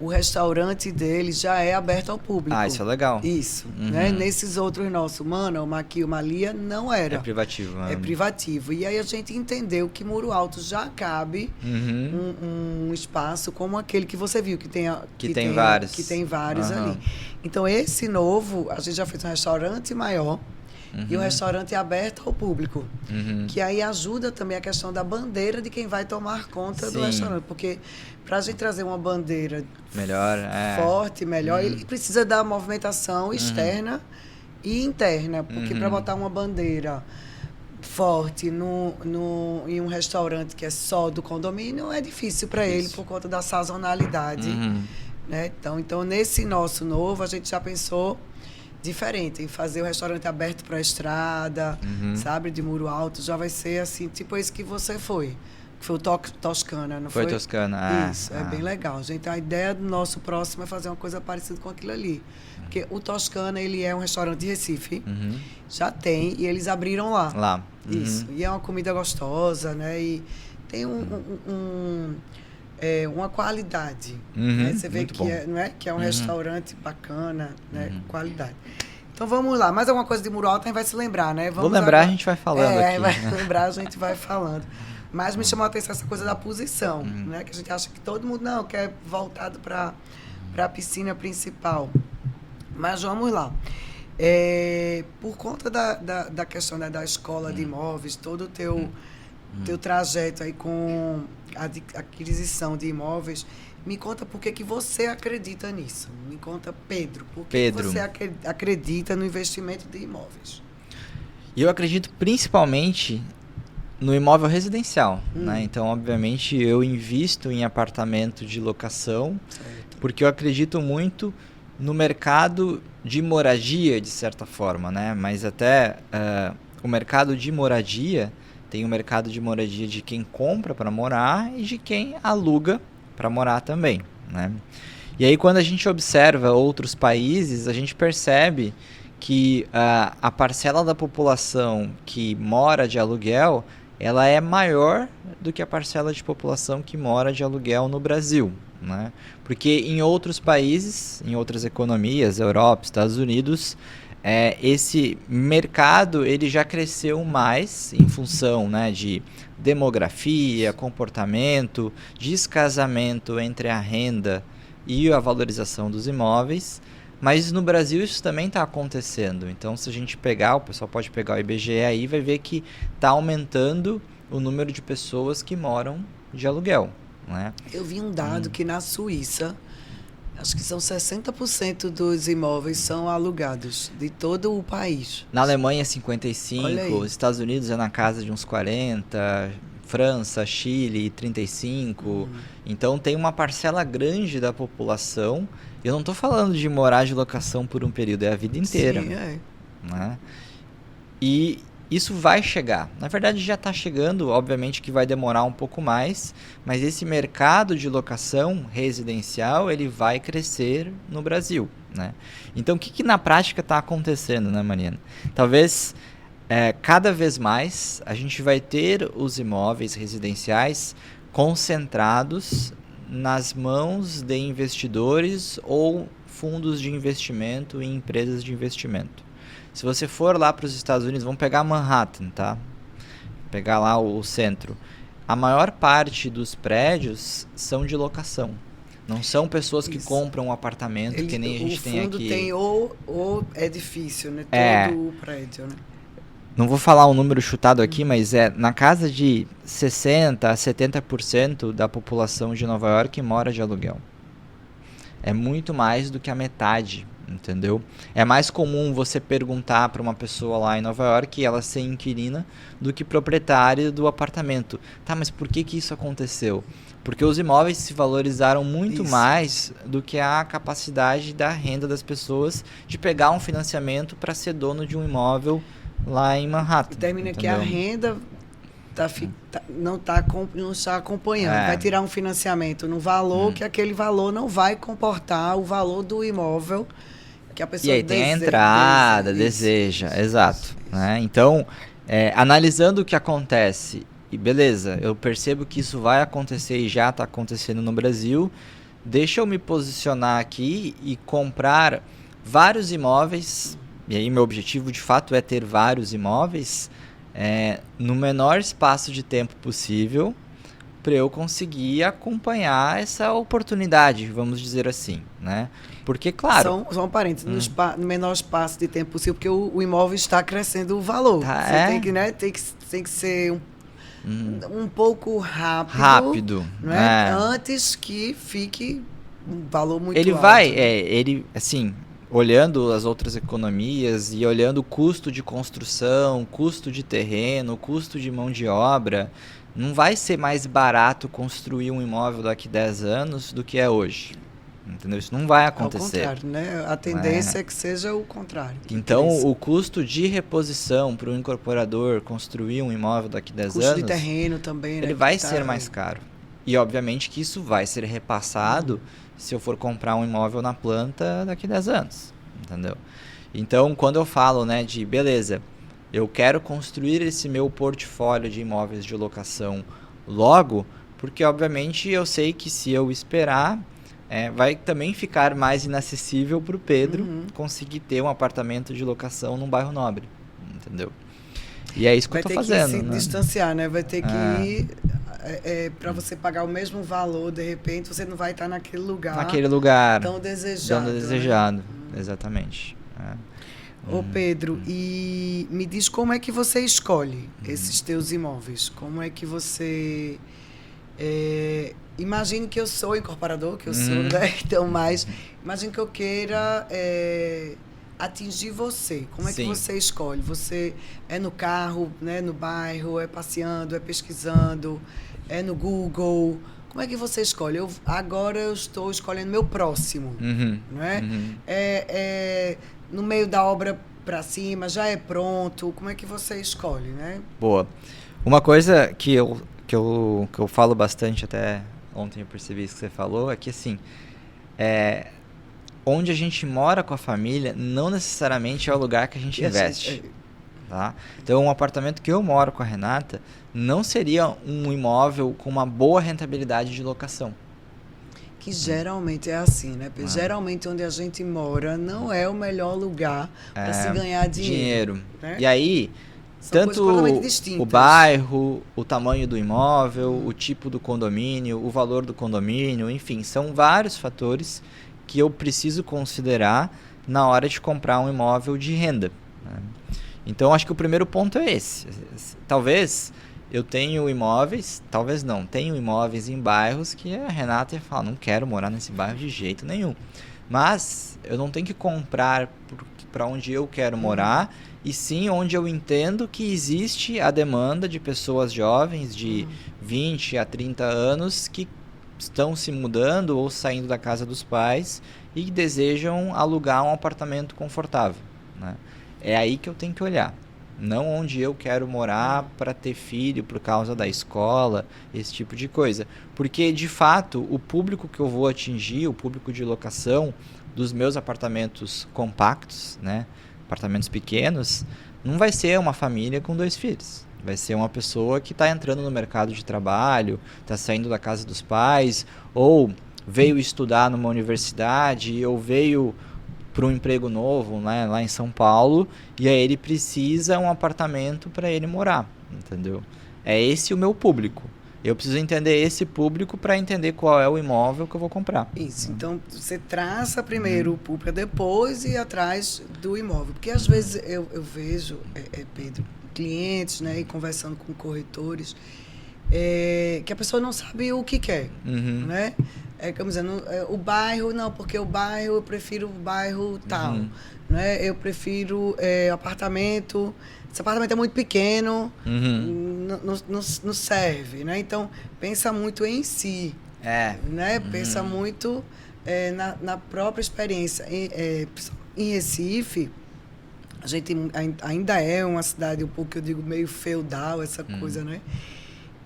o restaurante dele já é aberto ao público. Ah, isso é legal. Isso, né? Nesses outros nossos, Mana, o Maqui, o Malia, não era. É privativo. É privativo. E aí a gente entendeu que Muro Alto já cabe um espaço como aquele que você viu, que tem vários. Que tem vários ali. Então, esse novo, a gente já fez um restaurante maior, e o restaurante é aberto ao público. Que aí ajuda também a questão da bandeira de quem vai tomar conta do restaurante. Porque para a gente trazer uma bandeira melhor, forte, melhor, ele precisa da movimentação externa e interna. Porque para botar uma bandeira forte em um restaurante que é só do condomínio, é difícil para ele por conta da sazonalidade. Né? Então, nesse nosso novo, a gente já pensou diferente, em fazer o restaurante aberto para a estrada, sabe, de Muro Alto, já vai ser assim, tipo esse que você foi. Que foi o Toscana, não foi? Foi Toscana, Isso, é bem legal. Gente, a ideia do nosso próximo é fazer uma coisa parecida com aquilo ali. Porque o Toscana, ele é um restaurante de Recife, já tem, e eles abriram lá. Isso, e é uma comida gostosa, né, e tem uma qualidade. Né? Você vê que não é? Que é um restaurante bacana, né? Qualidade. Então vamos lá. Mais alguma coisa de Muro Alto a gente vai se lembrar, né? Vou lembrar, agora... a gente vai falando aqui. Vai lembrar, a gente vai falando. Mas me chamou a atenção essa coisa da posição, né? Que a gente acha que todo mundo não quer voltado para a piscina principal. Mas vamos lá. Por conta da questão, né, da escola de imóveis, todo o teu trajeto aí com a aquisição de imóveis, me conta por que você acredita nisso. Me conta, Pedro, por que você acredita no investimento de imóveis? Eu acredito principalmente no imóvel residencial, né? Então, obviamente, eu invisto em apartamento de locação, porque eu acredito muito no mercado de moradia, de certa forma, né? Mas até o mercado de moradia... Tem o mercado de moradia de quem compra para morar e de quem aluga para morar também, né? E aí, quando a gente observa outros países, a gente percebe que a parcela da população que mora de aluguel, ela é maior do que a parcela de população que mora de aluguel no Brasil, né? Porque em outros países, em outras economias, Europa, Estados Unidos... esse mercado ele já cresceu mais em função, né, de demografia, comportamento, descasamento entre a renda e a valorização dos imóveis, mas no Brasil isso também está acontecendo. Então, se a gente pegar, o pessoal pode pegar o IBGE aí, vai ver que está aumentando o número de pessoas que moram de aluguel, né? Eu vi um dado que na Suíça, acho que são 60% dos imóveis são alugados de todo o país. Na Alemanha, 55%, os Estados Unidos é na casa de uns 40%, França, Chile, 35%. Então, tem uma parcela grande da população. Eu não estou falando de morar de locação por um período, é a vida inteira. Sim, né? E isso vai chegar. Na verdade, já está chegando, obviamente que vai demorar um pouco mais, mas esse mercado de locação residencial, ele vai crescer no Brasil, né? Então, o que na prática está acontecendo, né, Mariana? Talvez, cada vez mais, a gente vai ter os imóveis residenciais concentrados nas mãos de investidores ou fundos de investimento em empresas de investimento. Se você for lá para os Estados Unidos, vamos pegar Manhattan, tá? Pegar lá o centro. A maior parte dos prédios são de locação. Não são pessoas que compram um apartamento, que nem a gente tem aqui. O fundo tem o edifício, né? Todo o prédio, né? Não vou falar um número chutado aqui, mas na casa de 60% a 70% da população de Nova York mora de aluguel. É muito mais do que a metade. Entendeu? É mais comum você perguntar para uma pessoa lá em Nova York e ela ser inquilina do que proprietária do apartamento. Tá, mas por que isso aconteceu? Porque os imóveis se valorizaram muito mais do que a capacidade da renda das pessoas de pegar um financiamento para ser dono de um imóvel lá em Manhattan. E termina que a renda não está acompanhando. Vai tirar um financiamento no valor que aquele valor não vai comportar o valor do imóvel que a pessoa deseja. E aí tem a entrada, deseja, exato. Né? Então, analisando o que acontece, e beleza, eu percebo que isso vai acontecer e já está acontecendo no Brasil, deixa eu me posicionar aqui e comprar vários imóveis, e aí meu objetivo de fato é ter vários imóveis no menor espaço de tempo possível, para eu conseguir acompanhar essa oportunidade, vamos dizer assim, né? Porque, claro... Só um parênteses, no menor espaço de tempo possível, porque o imóvel está crescendo o valor. Você tem que, né, tem que ser um pouco rápido, né? Antes que fique um valor muito alto. Ele assim, olhando as outras economias e olhando o custo de construção, custo de terreno, custo de mão de obra, não vai ser mais barato construir um imóvel daqui a 10 anos do que é hoje. Entendeu? Isso não vai acontecer. Ao contrário, né? A tendência é que seja o contrário. Então, o custo de reposição para o incorporador construir um imóvel daqui a 10 anos... Custo de terreno também, né? Ele vai ser mais caro. E, obviamente, que isso vai ser repassado se eu for comprar um imóvel na planta daqui a 10 anos. Entendeu? Então, quando eu falo, né, de beleza, eu quero construir esse meu portfólio de imóveis de locação logo, porque, obviamente, eu sei que se eu esperar... vai também ficar mais inacessível para o Pedro conseguir ter um apartamento de locação num bairro nobre, entendeu? E é isso que eu estou fazendo. Vai ter que se distanciar, né? Vai ter que ir para você pagar o mesmo valor, de repente você não vai estar naquele lugar tão desejado. Né? Exatamente. Ô Pedro, e me diz como é que você escolhe esses teus imóveis? Como é que você... imagine que eu sou incorporador, que eu sou, né? Então, imagine que eu queira atingir você. Como é que você escolhe? Você é no carro, né? No bairro, é passeando, é pesquisando, é no Google? Como é que você escolhe? Agora eu estou escolhendo meu próximo, né? No meio da obra para cima, já é pronto? Como é que você escolhe, né? Boa. Uma coisa que eu falo bastante, até ontem eu percebi isso que você falou, é que assim, onde a gente mora com a família não necessariamente é o lugar que a gente investe. Tá? Então, um apartamento que eu moro com a Renata não seria um imóvel com uma boa rentabilidade de locação. Que geralmente é assim, né? Porque geralmente onde a gente mora não é o melhor lugar para se ganhar dinheiro. Né? E aí... São tanto o bairro, o tamanho do imóvel, o tipo do condomínio, o valor do condomínio, enfim, são vários fatores que eu preciso considerar na hora de comprar um imóvel de renda. Né? Então, acho que o primeiro ponto é esse. Talvez eu tenha imóveis, talvez não, tenho imóveis em bairros que a Renata ia falar, não quero morar nesse bairro de jeito nenhum. Mas eu não tenho que comprar para onde eu quero morar, e sim onde eu entendo que existe a demanda de pessoas jovens de 20 a 30 anos que estão se mudando ou saindo da casa dos pais e desejam alugar um apartamento confortável. Né? É aí que eu tenho que olhar. Não onde eu quero morar para ter filho por causa da escola, esse tipo de coisa. Porque, de fato, o público que eu vou atingir, o público de locação dos meus apartamentos compactos, né? Apartamentos pequenos, não vai ser uma família com 2 filhos. Vai ser uma pessoa que está entrando no mercado de trabalho, está saindo da casa dos pais, ou veio estudar numa universidade, ou veio para um emprego novo, né, lá em São Paulo, e aí ele precisa um apartamento para ele morar, entendeu? É esse o meu público. Eu preciso entender esse público para entender qual é o imóvel que eu vou comprar. Isso, então você traça primeiro o público, depois ir atrás do imóvel. Porque às vezes eu vejo, Pedro, clientes, né, e conversando com corretores, que a pessoa não sabe o que quer, né? Como dizendo, o bairro, não, porque o bairro, eu prefiro o bairro tal, né? Eu prefiro apartamento, esse apartamento é muito pequeno, não serve, né? Então, pensa muito em si, né? Pensa muito na própria experiência. Em Recife, a gente ainda é uma cidade um pouco, eu digo, meio feudal, essa coisa, né?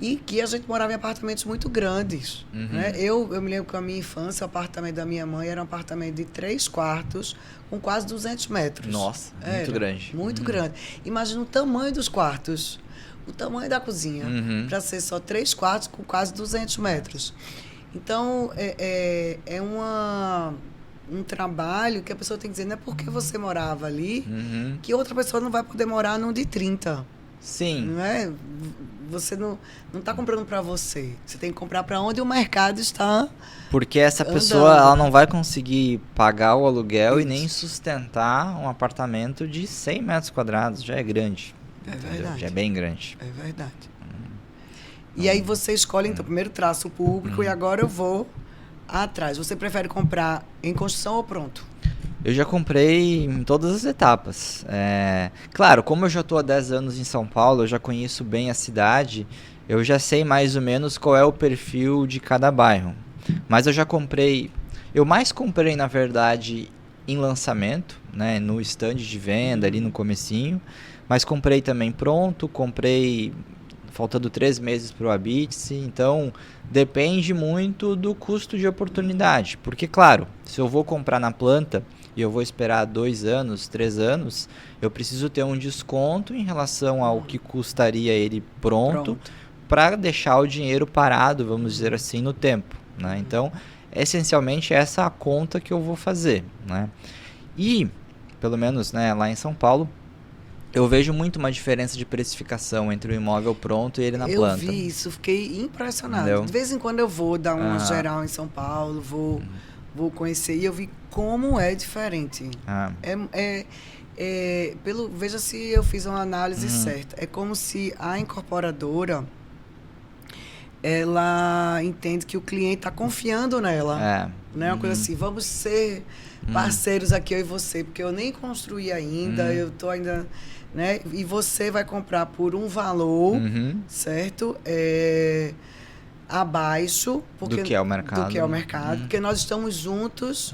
E que a gente morava em apartamentos muito grandes. Né? Eu me lembro que a minha infância, o apartamento da minha mãe era um apartamento de 3 quartos, com quase 200 metros. Nossa, muito grande. Muito grande. Imagina o tamanho dos quartos, o tamanho da cozinha, para ser só 3 quartos com quase 200 metros. Então, um trabalho que a pessoa tem que dizer, não é porque você morava ali que outra pessoa não vai poder morar num de 30. Sim. Não é? Você não está comprando para você. Você tem que comprar para onde o mercado está. Porque essa pessoa ela não vai conseguir pagar o aluguel e nem sustentar um apartamento de 100 metros quadrados. Já é grande. É verdade. Já é bem grande. É verdade. E aí você escolhe, então, primeiro traço público e agora eu vou atrás. Você prefere comprar em construção ou pronto? Eu já comprei em todas as etapas. Claro, como eu já estou há 10 anos em São Paulo, eu já conheço bem a cidade, eu já sei mais ou menos qual é o perfil de cada bairro. Mas eu já comprei... Eu mais comprei, na verdade, em lançamento, né, no stand de venda, ali no comecinho. Mas comprei também pronto, comprei faltando 3 meses para o Habite-se. Então, depende muito do custo de oportunidade. Porque, claro, se eu vou comprar na planta... e eu vou esperar 2 anos, 3 anos, eu preciso ter um desconto em relação ao que custaria ele pronto. Para deixar o dinheiro parado, vamos dizer assim, no tempo. Né? Então, essencialmente, essa é a conta que eu vou fazer. Né? E, pelo menos, né, lá em São Paulo, eu vejo muito uma diferença de precificação entre o imóvel pronto e ele na planta. Eu vi isso, fiquei impressionado. Entendeu? De vez em quando eu vou dar uma geral em São Paulo, vou conhecer e eu vi como é diferente. Veja se eu fiz uma análise certa. É como se a incorporadora ela entende que o cliente está confiando nela. Não é uma coisa assim, vamos ser parceiros aqui, eu e você, porque eu nem construí ainda, eu estou ainda... Né? E você vai comprar por um valor, certo? Abaixo do que é o mercado, porque nós estamos juntos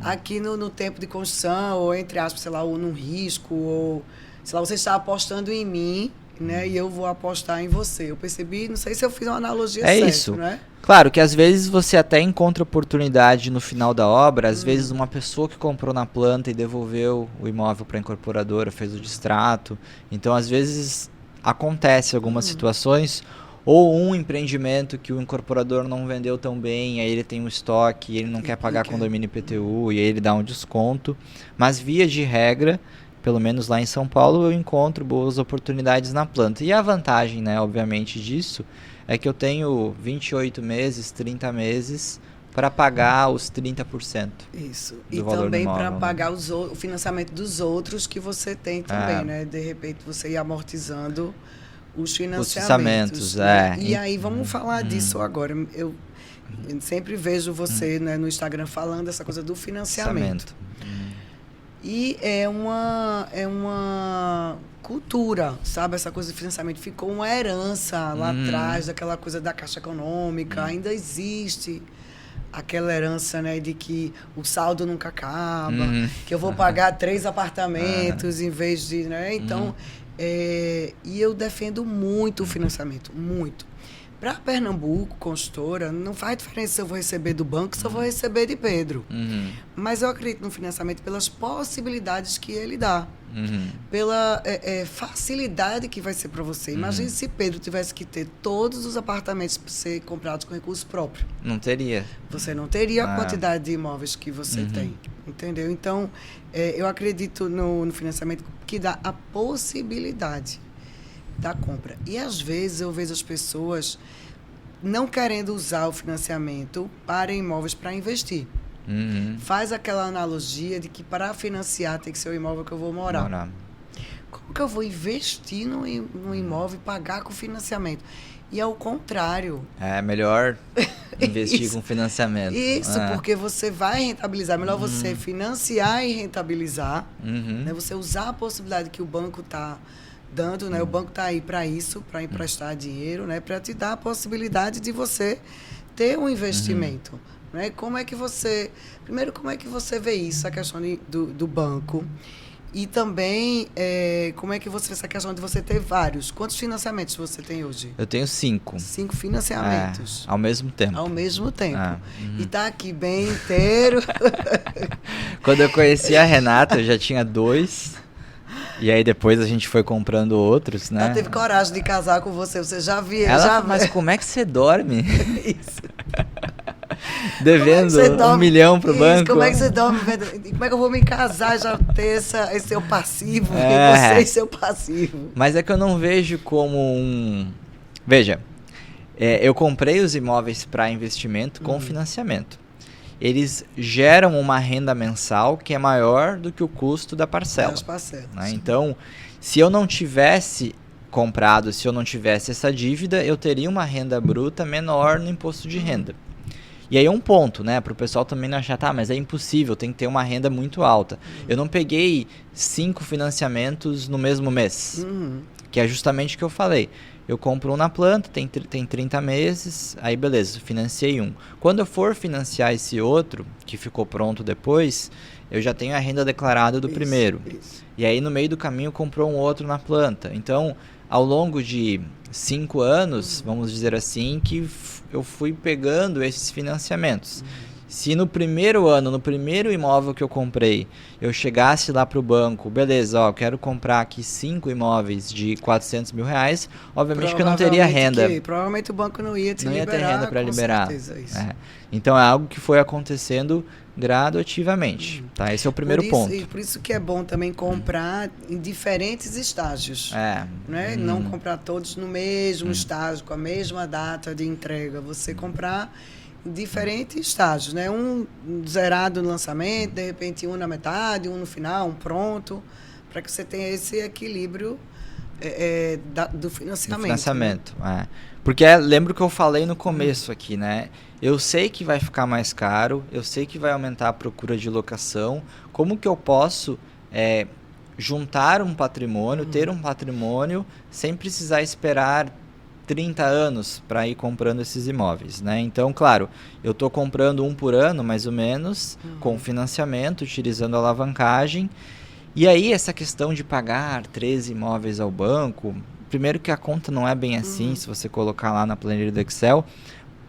aqui no tempo de construção, ou entre aspas, sei lá, ou num risco, ou sei lá, você está apostando em mim, né? E eu vou apostar em você. Eu percebi, não sei se eu fiz uma analogia certa, isso. né? Claro que às vezes você até encontra oportunidade no final da obra, às vezes uma pessoa que comprou na planta e devolveu o imóvel para a incorporadora, fez o distrato. Então, às vezes acontece algumas situações. Ou um empreendimento que o incorporador não vendeu tão bem, aí ele tem um estoque, e ele não quer pagar condomínio IPTU, e aí ele dá um desconto. Mas via de regra, pelo menos lá em São Paulo, eu encontro boas oportunidades na planta. E a vantagem, né, obviamente, disso, é que eu tenho 28 meses, 30 meses para pagar os 30%. Isso. Do valor também para pagar o financiamento dos outros que você tem também, né? De repente você ir amortizando os financiamentos. Né? E aí, vamos falar disso agora. Eu sempre vejo você né, no Instagram falando essa coisa do financiamento. E é uma cultura, sabe? Essa coisa de financiamento. Ficou uma herança lá atrás, daquela coisa da Caixa Econômica. Ainda existe aquela herança, né, de que o saldo nunca acaba, que eu vou pagar 3 apartamentos em vez de... Né? Então... e eu defendo muito o financiamento, muito. Para Pernambuco, consultora, não faz diferença se eu vou receber do banco, se eu vou receber de Pedro. Mas eu acredito no financiamento pelas possibilidades que ele dá. Pela facilidade que vai ser para você. Imagine se Pedro tivesse que ter todos os apartamentos para ser comprados com recurso próprio. Não teria. Você não teria a quantidade de imóveis que você tem. Entendeu? Então, eu acredito no financiamento que dá a possibilidade da compra. E, às vezes, eu vejo as pessoas não querendo usar o financiamento para imóveis para investir. Faz aquela analogia de que para financiar tem que ser o imóvel que eu vou morar. Como que eu vou investir no imóvel e pagar com financiamento? E ao contrário. É melhor investir com financiamento. Isso, porque você vai rentabilizar. É melhor você financiar e rentabilizar. Né? Você usar a possibilidade que o banco está dando. Né? O banco está aí para isso, para emprestar dinheiro, né? Para te dar a possibilidade de você ter um investimento. Né? Primeiro, como é que você vê isso, a questão do banco? E também, como é que você vê essa questão de você ter vários? Quantos financiamentos você tem hoje? Eu tenho 5. 5 financiamentos. Ao mesmo tempo. Ao mesmo tempo. E tá aqui bem inteiro. Quando eu conheci a Renata, eu já tinha 2. E aí depois a gente foi comprando outros, né? Ela teve coragem de casar com você já viu. Ela, mas como é que você dorme? Isso. devendo dorme? 1 milhão pro banco. Como é que você dorme? Como é que eu vou me casar já ter esse seu passivo? É. Você e seu passivo. Mas é que eu não vejo como um... Veja, eu comprei os imóveis para investimento com financiamento. Eles geram uma renda mensal que é maior do que o custo da parcela. As parcelas. Né? Então, se eu não tivesse comprado, se eu não tivesse essa dívida, eu teria uma renda bruta menor no imposto de renda. E aí é um ponto, né, para o pessoal também não achar, tá, mas é impossível, tem que ter uma renda muito alta. Eu não peguei 5 financiamentos no mesmo mês, que é justamente o que eu falei. Eu compro um na planta, tem 30 meses, aí beleza, financiei um. Quando eu for financiar esse outro, que ficou pronto depois, eu já tenho a renda declarada do primeiro. Isso. E aí no meio do caminho comprou um outro na planta. Então, ao longo de 5 anos, vamos dizer assim, que eu fui pegando esses financiamentos. Se no primeiro ano, no primeiro imóvel que eu comprei, eu chegasse lá para o banco, beleza, ó, eu quero comprar aqui 5 imóveis de 400 mil reais, obviamente que eu não teria renda. Provavelmente o banco não ia te não liberar. Não ia ter renda para liberar. Certeza, isso. Então é algo que foi acontecendo gradativamente. Tá? Esse é o primeiro ponto. E por isso que é bom também comprar em diferentes estágios. Né? Não comprar todos no mesmo estágio, com a mesma data de entrega. Você comprar em diferentes estágios, né? Um zerado no lançamento, de repente um na metade, um no final, um pronto, para que você tenha esse equilíbrio do financiamento. Do financiamento, né? Porque lembro que eu falei no começo aqui, né? Eu sei que vai ficar mais caro, eu sei que vai aumentar a procura de locação. Como que eu posso juntar um patrimônio, ter um patrimônio, sem precisar esperar 30 anos para ir comprando esses imóveis, né? Então, claro, eu estou comprando um por ano, mais ou menos, com financiamento, utilizando a alavancagem. E aí, essa questão de pagar 13 imóveis ao banco, primeiro que a conta não é bem assim, se você colocar lá na planilha do Excel,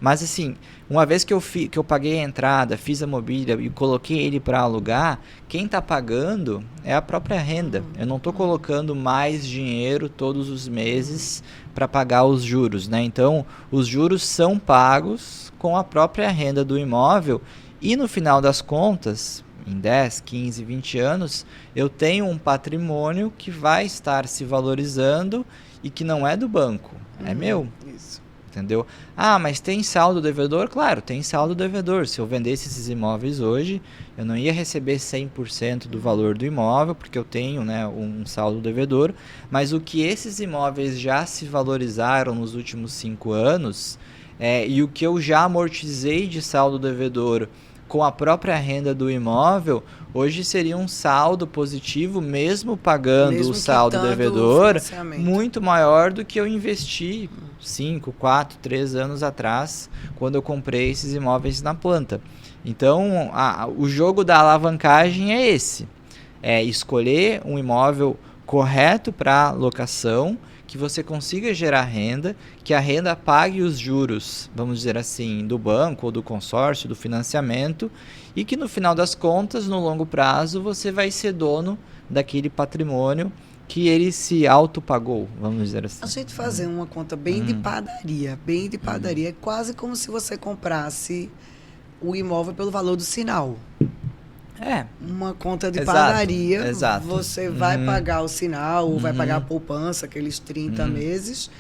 mas assim, uma vez que eu paguei a entrada, fiz a mobília e coloquei ele para alugar, quem está pagando é a própria renda. Eu não estou colocando mais dinheiro todos os meses para pagar os juros, né? Então, os juros são pagos com a própria renda do imóvel e no final das contas, em 10, 15, 20 anos, eu tenho um patrimônio que vai estar se valorizando e que não é do banco, é meu. Isso. Entendeu? Ah, mas tem saldo devedor? Claro, tem saldo devedor. Se eu vendesse esses imóveis hoje, eu não ia receber 100% do valor do imóvel, porque eu tenho, né, um saldo devedor. Mas o que esses imóveis já se valorizaram nos últimos 5 anos, e o que eu já amortizei de saldo devedor com a própria renda do imóvel, hoje seria um saldo positivo, mesmo pagando o saldo devedor, muito maior do que eu investi 5, 4, 3 anos atrás, quando eu comprei esses imóveis na planta. Então, o jogo da alavancagem é esse. É escolher um imóvel correto para locação, que você consiga gerar renda, que a renda pague os juros, vamos dizer assim, do banco ou do consórcio, do financiamento, e que no final das contas, no longo prazo, você vai ser dono daquele patrimônio que ele se autopagou, vamos dizer assim. A gente fazer uma conta bem de padaria, é quase como se você comprasse o imóvel pelo valor do sinal. Uma conta de padaria, exato. Você vai pagar o sinal, ou vai pagar a poupança, aqueles 30 meses.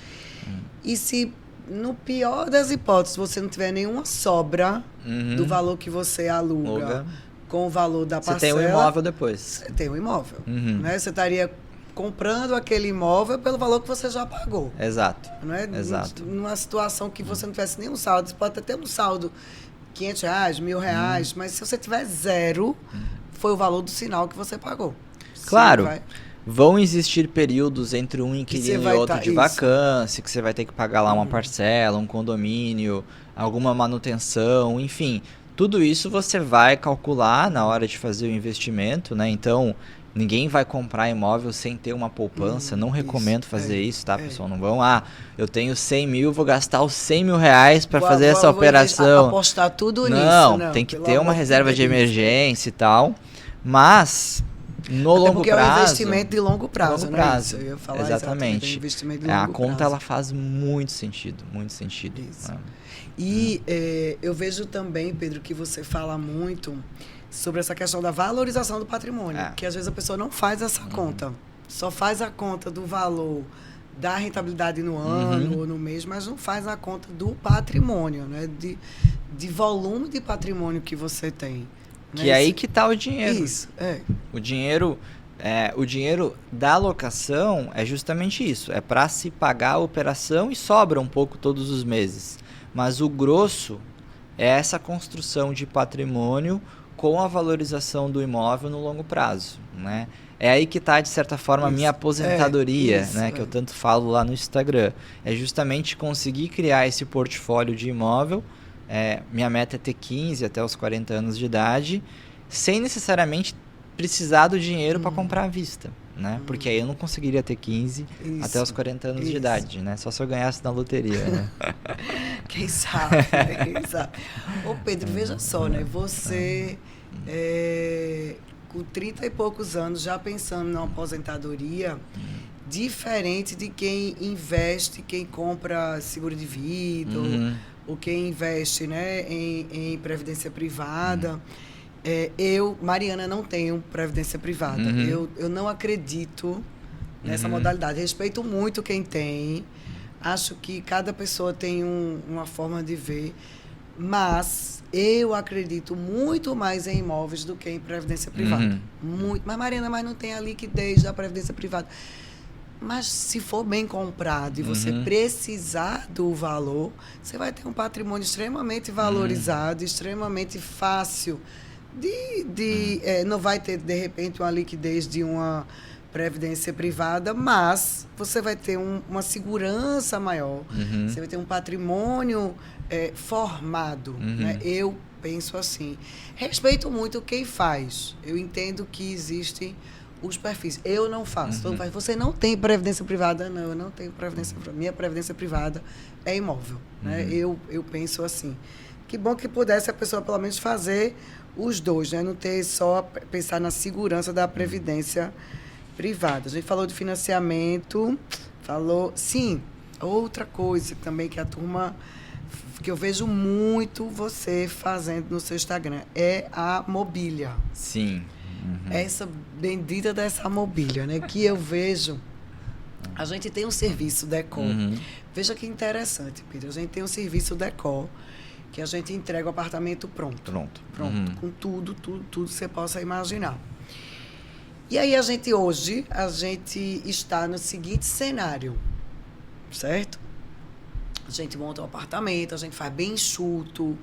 E se, no pior das hipóteses, você não tiver nenhuma sobra do valor que você aluga com o valor da parcela... Você tem um imóvel depois. Você tem um imóvel. Né? Você estaria comprando aquele imóvel pelo valor que você já pagou. Exato. Não é? Exato. Numa situação que você não tivesse nenhum saldo, você pode até ter um saldo... R$500, R$1.000, mas se você tiver zero, foi o valor do sinal que você pagou. Claro, vão existir períodos entre um inquilino e outro de isso. vacância, que você vai ter que pagar lá uma parcela, um condomínio, alguma manutenção, enfim. Tudo isso você vai calcular na hora de fazer o investimento, né? Então, ninguém vai comprar imóvel sem ter uma poupança. Não recomendo fazer isso, tá, pessoal? Não vão, eu tenho 100 mil, vou gastar os 100 mil reais para fazer essa operação. Apostar tudo nisso. Não, tem que ter uma reserva de emergência e tal. Mas, no Até longo porque prazo... é um investimento de longo prazo, longo né? prazo. Isso, eu ia falar Exatamente. É um investimento de longo A conta prazo. ela faz muito sentido, muito sentido. Isso. Né? E eu vejo também, Pedro, que você fala muito sobre essa questão da valorização do patrimônio, que às vezes a pessoa não faz essa conta, só faz a conta do valor da rentabilidade no ano ou no mês, mas não faz a conta do patrimônio, né? De volume de patrimônio que você tem. Que é aí que está o dinheiro. Isso, O dinheiro da alocação é justamente isso. É para se pagar a operação e sobra um pouco todos os meses. Mas o grosso é essa construção de patrimônio com a valorização do imóvel no longo prazo, né? É aí que está, de certa forma, a minha aposentadoria, que eu tanto falo lá no Instagram. É justamente conseguir criar esse portfólio de imóvel. Minha meta é ter 15 até os 40 anos de idade, sem necessariamente precisar do dinheiro para comprar à vista, né? Porque aí eu não conseguiria ter 15 até os 40 anos de idade, né? Só se eu ganhasse na loteria, né? Quem sabe, né? Quem sabe. Ô Pedro, veja só, né? Você, com 30 e poucos anos, já pensando na aposentadoria, diferente de quem investe, quem compra seguro de vida, ou quem investe, né, em previdência privada. Eu, Mariana, não tenho previdência privada. Eu não acredito nessa modalidade. Respeito muito quem tem. Acho que cada pessoa tem uma forma de ver. Mas eu acredito muito mais em imóveis do que em previdência privada. Muito. Mas, Mariana, não tem a liquidez da previdência privada. Mas se for bem comprado e você precisar do valor, você vai ter um patrimônio extremamente valorizado, extremamente fácil não vai ter, de repente, uma liquidez de uma previdência privada, mas você vai ter uma segurança maior, você vai ter um patrimônio formado. Né? Eu penso assim. Respeito muito quem faz. Eu entendo que existem os perfis. Eu não faço. Todo mundo faz. Você não tem previdência privada? Não, eu não tenho previdência privada. Minha previdência privada é imóvel. Né? Eu penso assim. Que bom que pudesse a pessoa, pelo menos, fazer os dois, né? Não ter só pensar na segurança da previdência privada. A gente falou de financiamento, Sim, outra coisa também que a turma... que eu vejo muito você fazendo no seu Instagram é a mobília. Sim. Essa bendita dessa mobília, né? Que eu vejo... A gente tem um serviço decor. Veja que interessante, Pedro. A gente tem um serviço decor que a gente entrega o apartamento pronto. Com tudo que você possa imaginar. E aí, hoje, a gente está no seguinte cenário, certo? A gente monta um apartamento, a gente faz bem enxuto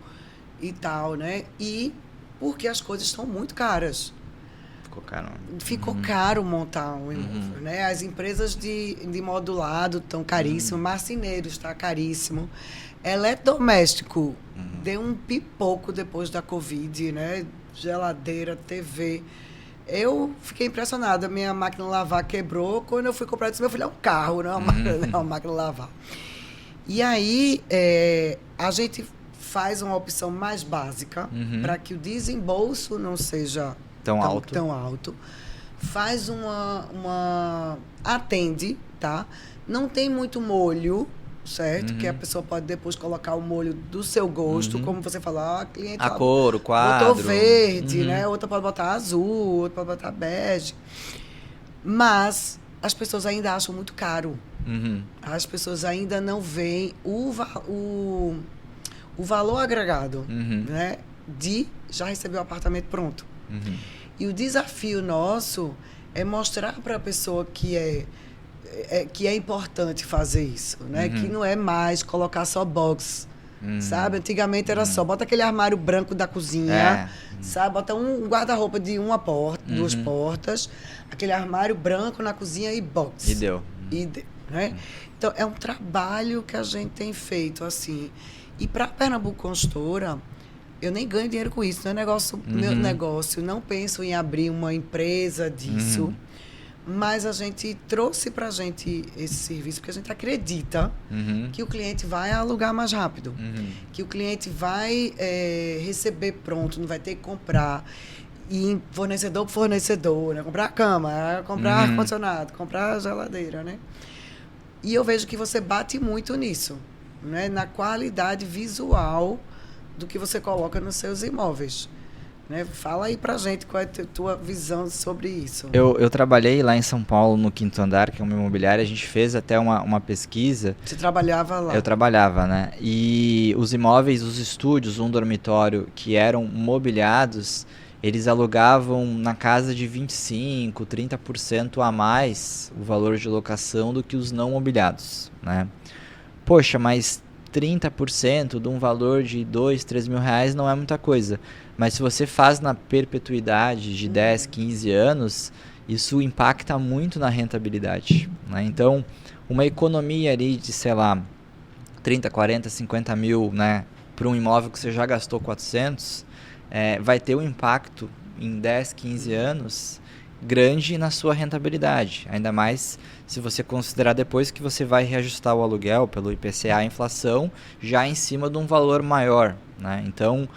e tal, né? E porque as coisas estão muito caras. Ficou caro montar um imóvel, né? As empresas de modulado estão caríssimas, marceneiro está caríssimo. Eletrodoméstico deu um pipoco depois da Covid, né? Geladeira, TV. Eu fiquei impressionada. Minha máquina de lavar quebrou. Quando eu fui comprar, eu disse, meu filho, é um carro, não é uma máquina de lavar. E aí, a gente faz uma opção mais básica para que o desembolso não seja tão alto. Faz atende, tá? Não tem muito molho, certo? Que a pessoa pode depois colocar o molho do seu gosto, como você falou, a cliente... A cor, o quadro. Botou verde, né? Outra pode botar azul, outra pode botar bege. Mas as pessoas ainda acham muito caro. As pessoas ainda não veem o valor agregado, né? De já receber o apartamento pronto. E o desafio nosso é mostrar para a pessoa que é importante fazer isso, né? Que não é mais colocar só box, sabe? Antigamente era só, bota aquele armário branco da cozinha, sabe? Bota um guarda-roupa de uma porta, 2 portas, aquele armário branco na cozinha e box. E deu, né? Então, é um trabalho que a gente tem feito, assim. E para a Pernambuco Consultora, eu nem ganho dinheiro com isso, não é meu negócio, não penso em abrir uma empresa disso, mas a gente trouxe para a gente esse serviço porque a gente acredita que o cliente vai alugar mais rápido, que o cliente vai receber pronto, não vai ter que comprar. E em fornecedor por fornecedor, né? Comprar cama, comprar ar-condicionado, comprar geladeira, né? E eu vejo que você bate muito nisso, né? Na qualidade visual do que você coloca nos seus imóveis. Né? Fala aí pra gente qual é a tua visão sobre isso. Eu trabalhei lá em São Paulo, no Quinto Andar, que é uma imobiliária. A gente fez até uma pesquisa. Você trabalhava lá? Eu trabalhava, né? E os imóveis, os estúdios, um dormitório que eram mobiliados, eles alugavam na casa de 25%, 30% a mais o valor de locação do que os não mobiliados, né? Poxa, mas 30% de um valor de 2, 3 mil reais não é muita coisa. Mas se você faz na perpetuidade de 10, 15 anos, isso impacta muito na rentabilidade, né? Então, uma economia ali de, sei lá, 30, 40, 50 mil, né, para um imóvel que você já gastou 400, vai ter um impacto em 10, 15 anos grande na sua rentabilidade. Ainda mais se você considerar depois que você vai reajustar o aluguel pelo IPCA, a inflação, já em cima de um valor maior, né? Então,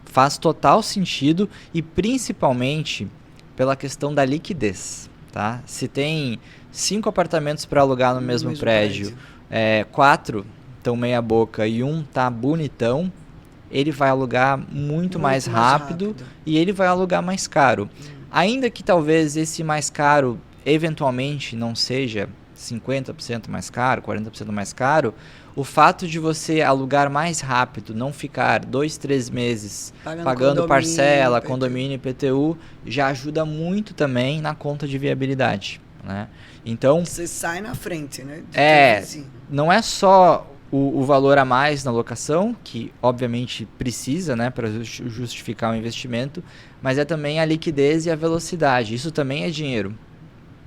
faz total sentido e principalmente pela questão da liquidez, tá? Se tem 5 apartamentos para alugar no mesmo prédio, 4 estão meia boca e um tá bonitão, ele vai alugar muito mais rápido e ele vai alugar mais caro. Ainda que talvez esse mais caro eventualmente não seja 50% mais caro, 40% mais caro, o fato de você alugar mais rápido, não ficar 2, 3 meses pagando parcela, condomínio e IPTU, já ajuda muito também na conta de viabilidade, né? Então, você sai na frente, né? Não é só o valor a mais na locação, que obviamente precisa, né, para justificar o investimento, mas é também a liquidez e a velocidade. Isso também é dinheiro,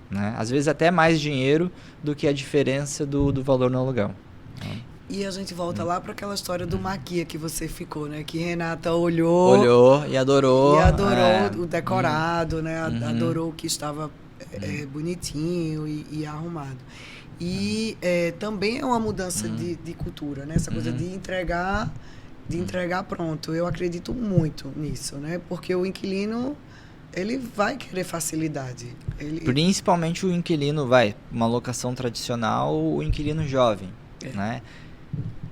né? Às vezes até mais dinheiro do que a diferença do valor no aluguel. E a gente volta lá para aquela história do maquia que você ficou, né? Que Renata olhou e adorou. O decorado, né? Adorou que estava bonitinho e arrumado. E também é uma mudança de cultura, né? Essa coisa de entregar pronto. Eu acredito muito nisso, né? Porque o inquilino, ele vai querer facilidade. Principalmente o inquilino, uma locação tradicional, o inquilino jovem, né?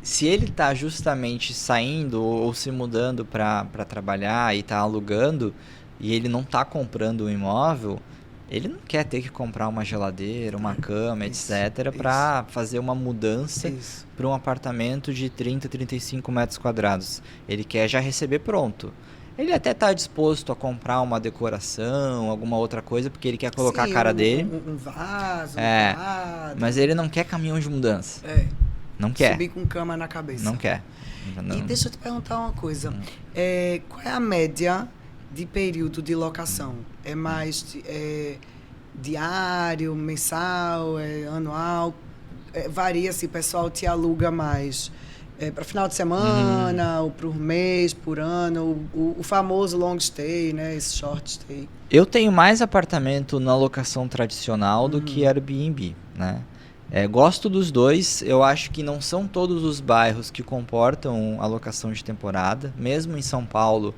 Se ele está justamente saindo ou se mudando para trabalhar e está alugando e ele não está comprando um imóvel, ele não quer ter que comprar uma geladeira, uma cama, etc., para fazer uma mudança para um apartamento de 30, 35 metros quadrados. Ele quer já receber pronto. Ele até está disposto a comprar uma decoração, alguma outra coisa, porque ele quer colocar a cara dele. Um vaso, mas ele não quer caminhão de mudança. Não quer. Subir com cama na cabeça. Não quer. E deixa eu te perguntar uma coisa. Qual é a média de período de locação? É mais diário, mensal, anual? Varia se o pessoal te aluga mais para final de semana, ou por mês, por ano, o famoso long stay, né? Esse short stay. Eu tenho mais apartamento na locação tradicional do que Airbnb, né? Gosto dos dois. Eu acho que não são todos os bairros que comportam a locação de temporada. Mesmo em São Paulo,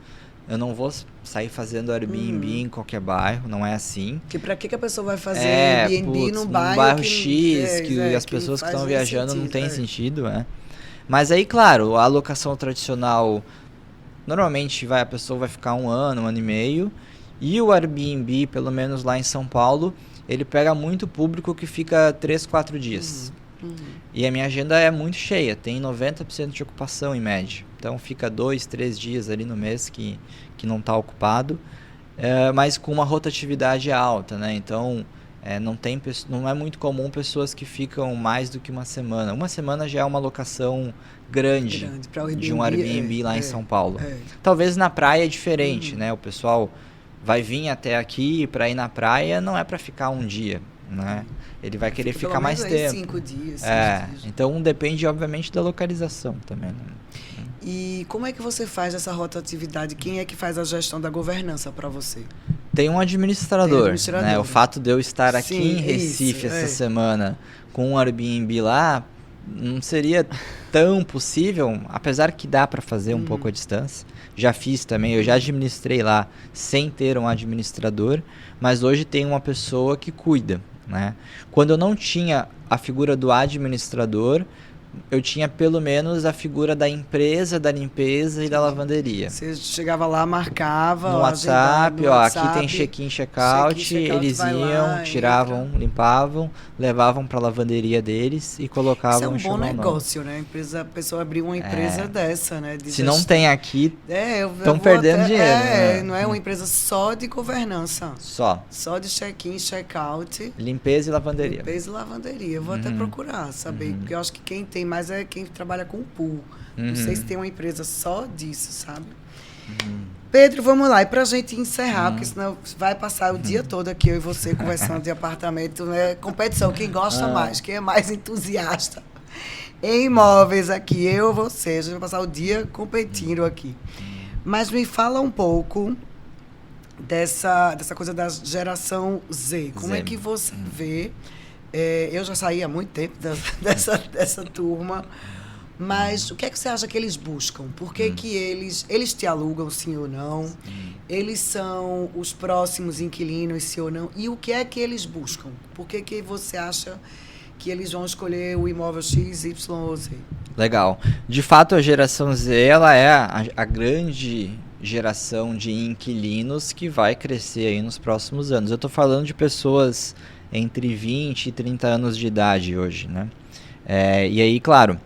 eu não vou sair fazendo Airbnb em qualquer bairro, não é assim. Porque para que a pessoa vai fazer Airbnb num bairro X, que as pessoas que estão viajando não tem sentido, Mas aí, claro, a locação tradicional, normalmente a pessoa vai ficar 1 ano, 1 ano e meio, e o Airbnb, pelo menos lá em São Paulo, ele pega muito público que fica 3, 4 dias. E a minha agenda é muito cheia, tem 90% de ocupação em média. Então fica 2, 3 dias ali no mês que não está ocupado, mas com uma rotatividade alta, né? Então não é muito comum pessoas que ficam mais do que uma semana. Uma semana já é uma locação grande de um Airbnb lá em São Paulo. Talvez na praia é diferente, né? O pessoal vai vir até aqui para ir na praia, não é para ficar um dia, né? Ele vai querer ficar mais tempo. 5 dias. Então depende, obviamente, da localização também, né? E como é que você faz essa rotatividade? Quem é que faz a gestão da governança para você? Tem um administrador, né? O fato de eu estar aqui em Recife essa semana com um Airbnb lá, não seria tão possível, apesar que dá para fazer um pouco à distância. Já fiz também, eu já administrei lá sem ter um administrador, mas hoje tem uma pessoa que cuida, né? Quando eu não tinha a figura do administrador, eu tinha pelo menos a figura da empresa, da limpeza e da lavanderia. Você chegava lá, marcava... No WhatsApp, aqui tem check-in, check-out, eles iam, tiravam, limpavam, levavam para a lavanderia deles e colocavam... Isso é um bom negócio, né? A pessoa abrir uma empresa dessa, né? Se não tem aqui, estão perdendo dinheiro. Né? Não é uma empresa só de governança. Só de check-in, check-out. Limpeza e lavanderia. Limpeza e lavanderia. Eu vou até procurar saber, porque eu acho que quem tem mais é quem trabalha com pool. Não sei se tem uma empresa só disso, sabe? Pedro, vamos lá. E pra gente encerrar, porque senão vai passar o dia todo aqui, eu e você, conversando de apartamento, né? Competição, quem gosta mais, quem é mais entusiasta em imóveis aqui, eu ou você. A gente vai passar o dia competindo aqui. Mas me fala um pouco dessa coisa da geração Z. Como é que você vê? Eu já saí há muito tempo dessa turma, mas o que é que você acha que eles buscam? Por que que eles te alugam, sim ou não? Eles são os próximos inquilinos, sim ou não? E o que é que eles buscam? Por que que você acha que eles vão escolher o imóvel X, Y ou Z? Legal. De fato, a geração Z, ela é a grande geração de inquilinos que vai crescer aí nos próximos anos. Eu estou falando de pessoas entre 20 e 30 anos de idade hoje, né? E aí, claro,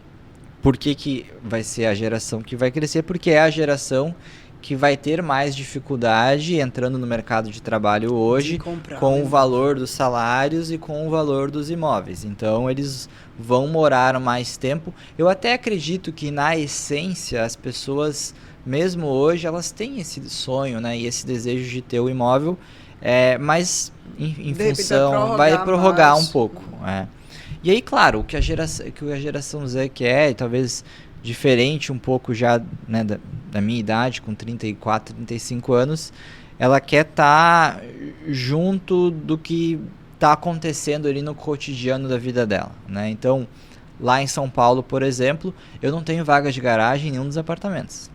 por que vai ser a geração que vai crescer? Porque é a geração que vai ter mais dificuldade entrando no mercado de trabalho hoje com o valor dos salários e com o valor dos imóveis. Então, eles vão morar mais tempo. Eu até acredito que, na essência, as pessoas, mesmo hoje, elas têm esse sonho, né, e esse desejo de ter o imóvel, mas em função vai prorrogar um pouco. E aí, claro, o que a geração Z quer, e talvez diferente um pouco já, né, da minha idade, com 34, 35 anos, ela quer estar junto do que está acontecendo ali no cotidiano da vida dela, né? Então, lá em São Paulo, por exemplo, eu não tenho vaga de garagem em nenhum dos apartamentos.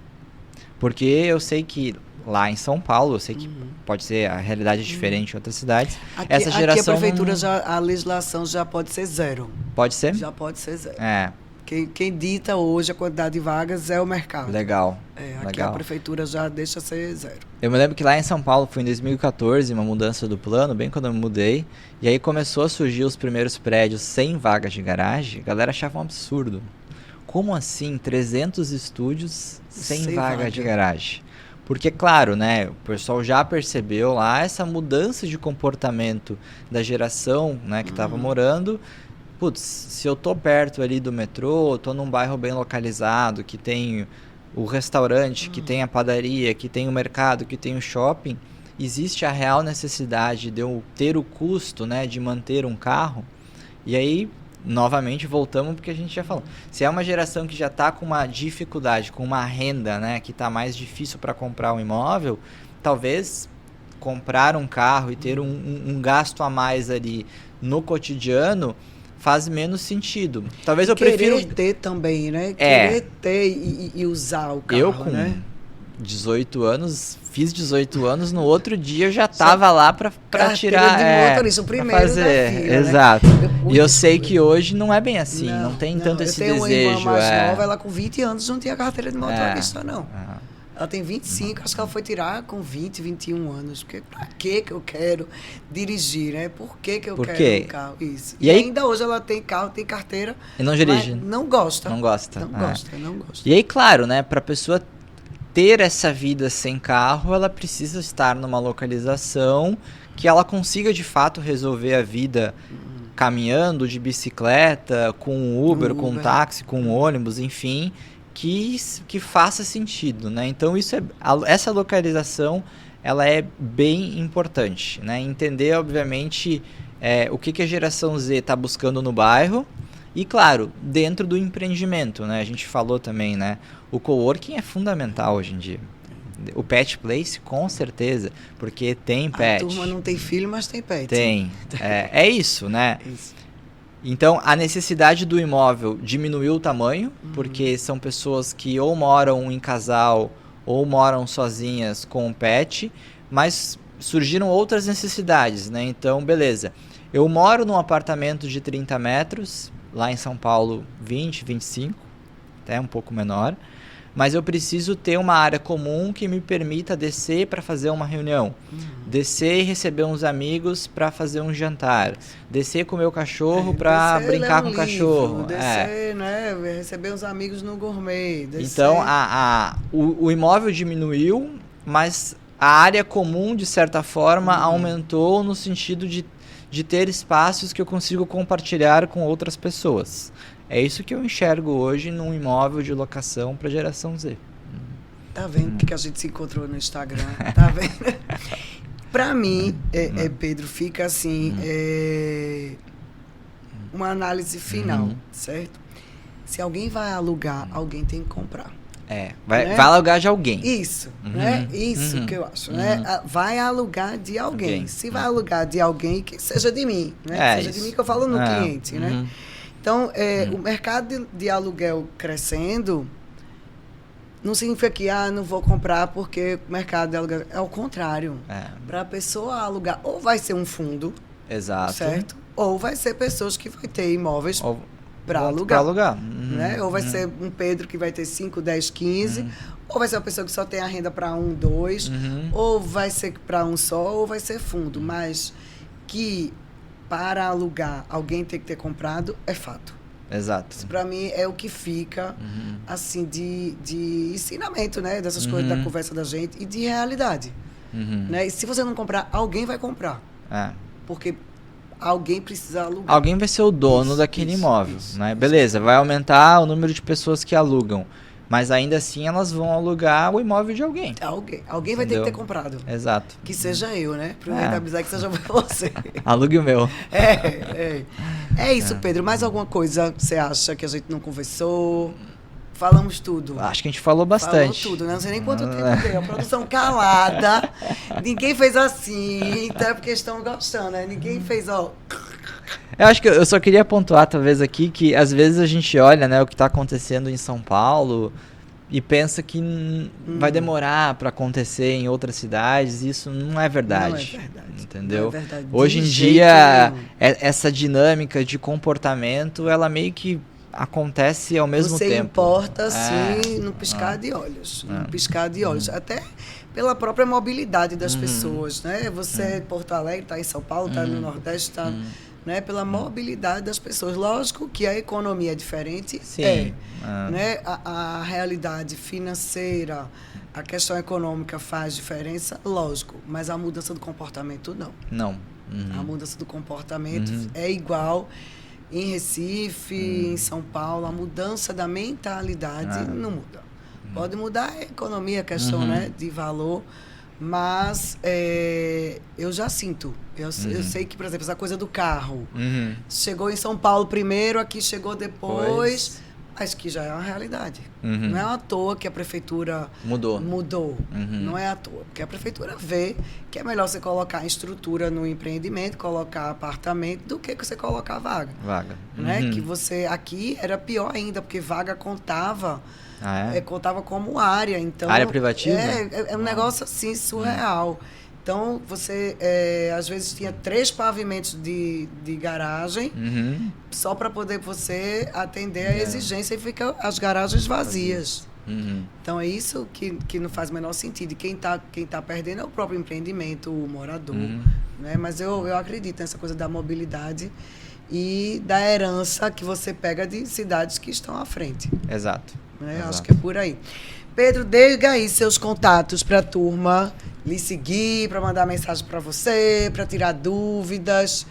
Porque eu sei que lá em São Paulo, eu sei que pode ser, a realidade é diferente em outras cidades. Essa geração aqui a prefeitura, a legislação já pode ser zero. Pode ser? Já pode ser zero. Quem dita hoje a quantidade de vagas é o mercado. Legal. Aqui a prefeitura já deixa ser zero. Eu me lembro que lá em São Paulo foi em 2014 uma mudança do plano, bem quando eu me mudei. E aí começou a surgir os primeiros prédios sem vagas de garagem. A galera achava um absurdo. Como assim 300 estúdios sem vaga de garagem? Porque, claro, né, o pessoal já percebeu lá essa mudança de comportamento da geração, né, que estava morando. Putz, se eu tô perto ali do metrô, tô num bairro bem localizado, que tem o restaurante, que tem a padaria, que tem o mercado, que tem o shopping, existe a real necessidade de eu ter o custo, né, de manter um carro. E aí, novamente, voltamos porque a gente já falou. Se é uma geração que já está com uma dificuldade, com uma renda, né, que está mais difícil para comprar um imóvel, talvez comprar um carro e ter um gasto a mais ali no cotidiano faz menos sentido. Talvez eu prefira ter também, né? Querer ter e usar o carro, eu com né? 18 anos, fiz 18 anos, no outro dia eu já estava lá para tirar de motorista, o primeiro fazer, da fila, exato. Né? E eu sei que hoje não é bem assim, não tem tanto esse desejo. Eu tenho uma irmã mais nova, ela com 20 anos não tinha carteira de motorista, não. Ela tem 25, acho que ela foi tirar com 20, 21 anos. Porque pra que eu quero dirigir, né? Por que eu quero um carro? Isso. E aí, ainda hoje ela tem carro, tem carteira. E não dirige. Não gosta. Não gosta. Não gosta. E aí, claro, né? Pra pessoa ter essa vida sem carro, ela precisa estar numa localização que ela consiga, de fato, resolver a vida caminhando, de bicicleta, com Uber, com táxi, com ônibus, enfim... Que faça sentido, né? Então essa localização ela é bem importante, né? Entender, obviamente, o que a geração Z está buscando no bairro e, claro, dentro do empreendimento, né? A gente falou também, né? O coworking é fundamental hoje em dia. O pet place, com certeza, porque tem pet. A turma não tem filho, mas tem pet. Tem. É isso, né? Isso. Então, a necessidade do imóvel diminuiu o tamanho, porque são pessoas que ou moram em casal ou moram sozinhas com um pet, mas surgiram outras necessidades, né? Então, beleza. Eu moro num apartamento de 30 metros, lá em São Paulo 20, 25, até um pouco menor, mas eu preciso ter uma área comum que me permita descer para fazer uma reunião, descer e receber uns amigos para fazer um jantar, descer com o meu cachorro para brincar com o cachorro. Descer, né, receber uns amigos no gourmet. Descer. Então, o imóvel diminuiu, mas a área comum, de certa forma, aumentou no sentido de ter espaços que eu consigo compartilhar com outras pessoas. É isso que eu enxergo hoje num imóvel de locação para geração Z. Tá vendo que a gente se encontrou no Instagram? Tá vendo? Para mim, Pedro, fica assim, uma análise final, certo? Se alguém vai alugar, alguém tem que comprar. Vai alugar de alguém. Isso, né? Isso que eu acho, né? Vai alugar de alguém. Se vai alugar de alguém, que seja de mim, né? Que seja de mim que eu falo no cliente, né? Então, o mercado de aluguel crescendo não significa que não vou comprar porque o mercado de aluguel... É o contrário. Para a pessoa alugar, ou vai ser um fundo, exato, certo? Ou vai ser pessoas que vão ter imóveis para alugar. Né? Ou vai ser um Pedro que vai ter 5, 10, 15, ou vai ser uma pessoa que só tem a renda para 1, 2, ou vai ser para um só, ou vai ser fundo. Mas que para alugar alguém tem que ter comprado, é fato. Exato. Isso para mim é o que fica assim de ensinamento, né? Dessas coisas da conversa da gente e de realidade. Né? E se você não comprar, alguém vai comprar. Porque alguém precisa alugar. Alguém vai ser o dono daquele imóvel, né? Beleza, vai aumentar o número de pessoas que alugam, mas ainda assim elas vão alugar o imóvel de alguém. Alguém vai ter que ter comprado. Exato. Que seja eu, né? Aproveitar e avisar que seja você. Alugue o meu. É isso, Pedro. Mais alguma coisa você acha que a gente não conversou? Falamos tudo. Acho que a gente falou bastante. Falou tudo, né? Não sei nem quanto tempo deu. A produção calada. Ninguém fez assim. Então é porque estão gostando, né? Ninguém fez, ó... Eu acho que eu só queria pontuar, talvez, aqui, que às vezes a gente olha, né, o que está acontecendo em São Paulo e pensa que vai demorar para acontecer em outras cidades. Isso não é verdade. Não é verdade. Entendeu? Não é verdade. Hoje em dia, essa dinâmica de comportamento, ela meio que acontece ao mesmo tempo. Você importa, assim, no piscar de olhos. No piscar de olhos. Até pela própria mobilidade das pessoas, né? Você é de Porto Alegre, está em São Paulo, está no Nordeste, está... Né, pela mobilidade das pessoas. Lógico que a economia é diferente, né? A realidade financeira, a questão econômica faz diferença, lógico, mas a mudança do comportamento não. A mudança do comportamento é igual em Recife, em São Paulo, a mudança da mentalidade não muda. Pode mudar a economia, a questão né, de valor, mas eu já sinto. Eu sei que, por exemplo, essa coisa do carro. Chegou em São Paulo primeiro, aqui chegou depois. Acho que já é uma realidade. Não é à toa que a prefeitura mudou. Não é à toa. Porque a prefeitura vê que é melhor você colocar estrutura no empreendimento, colocar apartamento, do que você colocar vaga. Né? Que você... Aqui era pior ainda, porque vaga contava... contava como área. Então, área privativa? É um negócio assim surreal. Então, você, às vezes, tinha 3 pavimentos de garagem só para poder você atender a exigência e fica as garagens vazias. Então, é isso que não faz o menor sentido. E quem tá perdendo é o próprio empreendimento, o morador. Né? Mas eu acredito nessa coisa da mobilidade e da herança que você pega de cidades que estão à frente. Exato. Né? Acho que é por aí. Pedro, diga aí seus contatos para a turma lhe seguir, para mandar mensagem para você, para tirar dúvidas.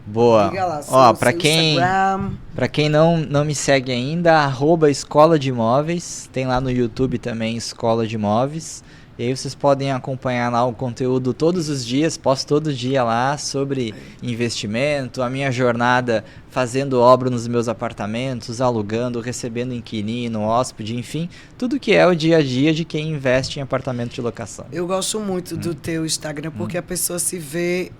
Boa. Diga lá, ó, para quem não me segue ainda, @Escola de Imóveis, tem lá no YouTube também Escola de Imóveis. E aí vocês podem acompanhar lá o conteúdo todos os dias, posto todo dia lá sobre investimento, a minha jornada fazendo obra nos meus apartamentos, alugando, recebendo inquilino, hóspede, enfim, tudo que é o dia a dia de quem investe em apartamento de locação. Eu gosto muito do teu Instagram, porque a pessoa se vê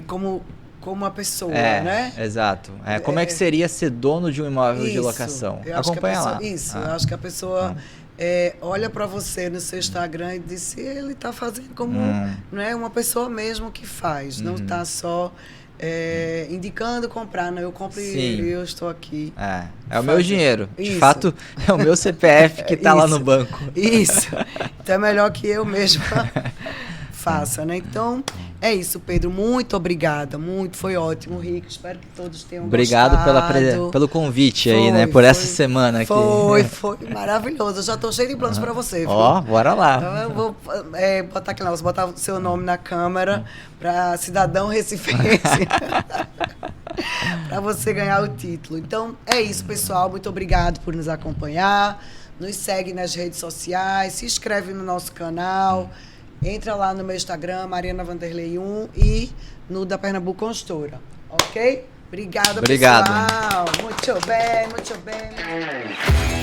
como como uma pessoa, né? Exato. Como é que seria ser dono de um imóvel de locação? Acompanha lá. Eu acho que a pessoa olha para você no seu Instagram e diz se ele está fazendo como uma pessoa mesmo que faz, não está só indicando comprar, não, eu compro e eu estou aqui. É o meu dinheiro. De fato, é o meu CPF que está lá no banco. Isso. Então é melhor que eu mesma faça, né? Então, é isso, Pedro. Muito obrigada. Foi ótimo, Rico. Espero que todos tenham gostado. Obrigado pelo convite aí, né? Por essa semana aqui. Foi maravilhoso. Eu já estou cheio de planos para você. Bora lá. Então, eu vou botar aqui lá, você botar o seu nome na câmera para cidadão recifense. Para você ganhar o título. Então, é isso, pessoal. Muito obrigado por nos acompanhar. Nos segue nas redes sociais, se inscreve no nosso canal. Entra lá no meu Instagram, Mariana Vanderlei 1 e no da Pernambuco Consultora. Ok? Obrigada, Obrigado. pessoal. Muito bem, muito bem.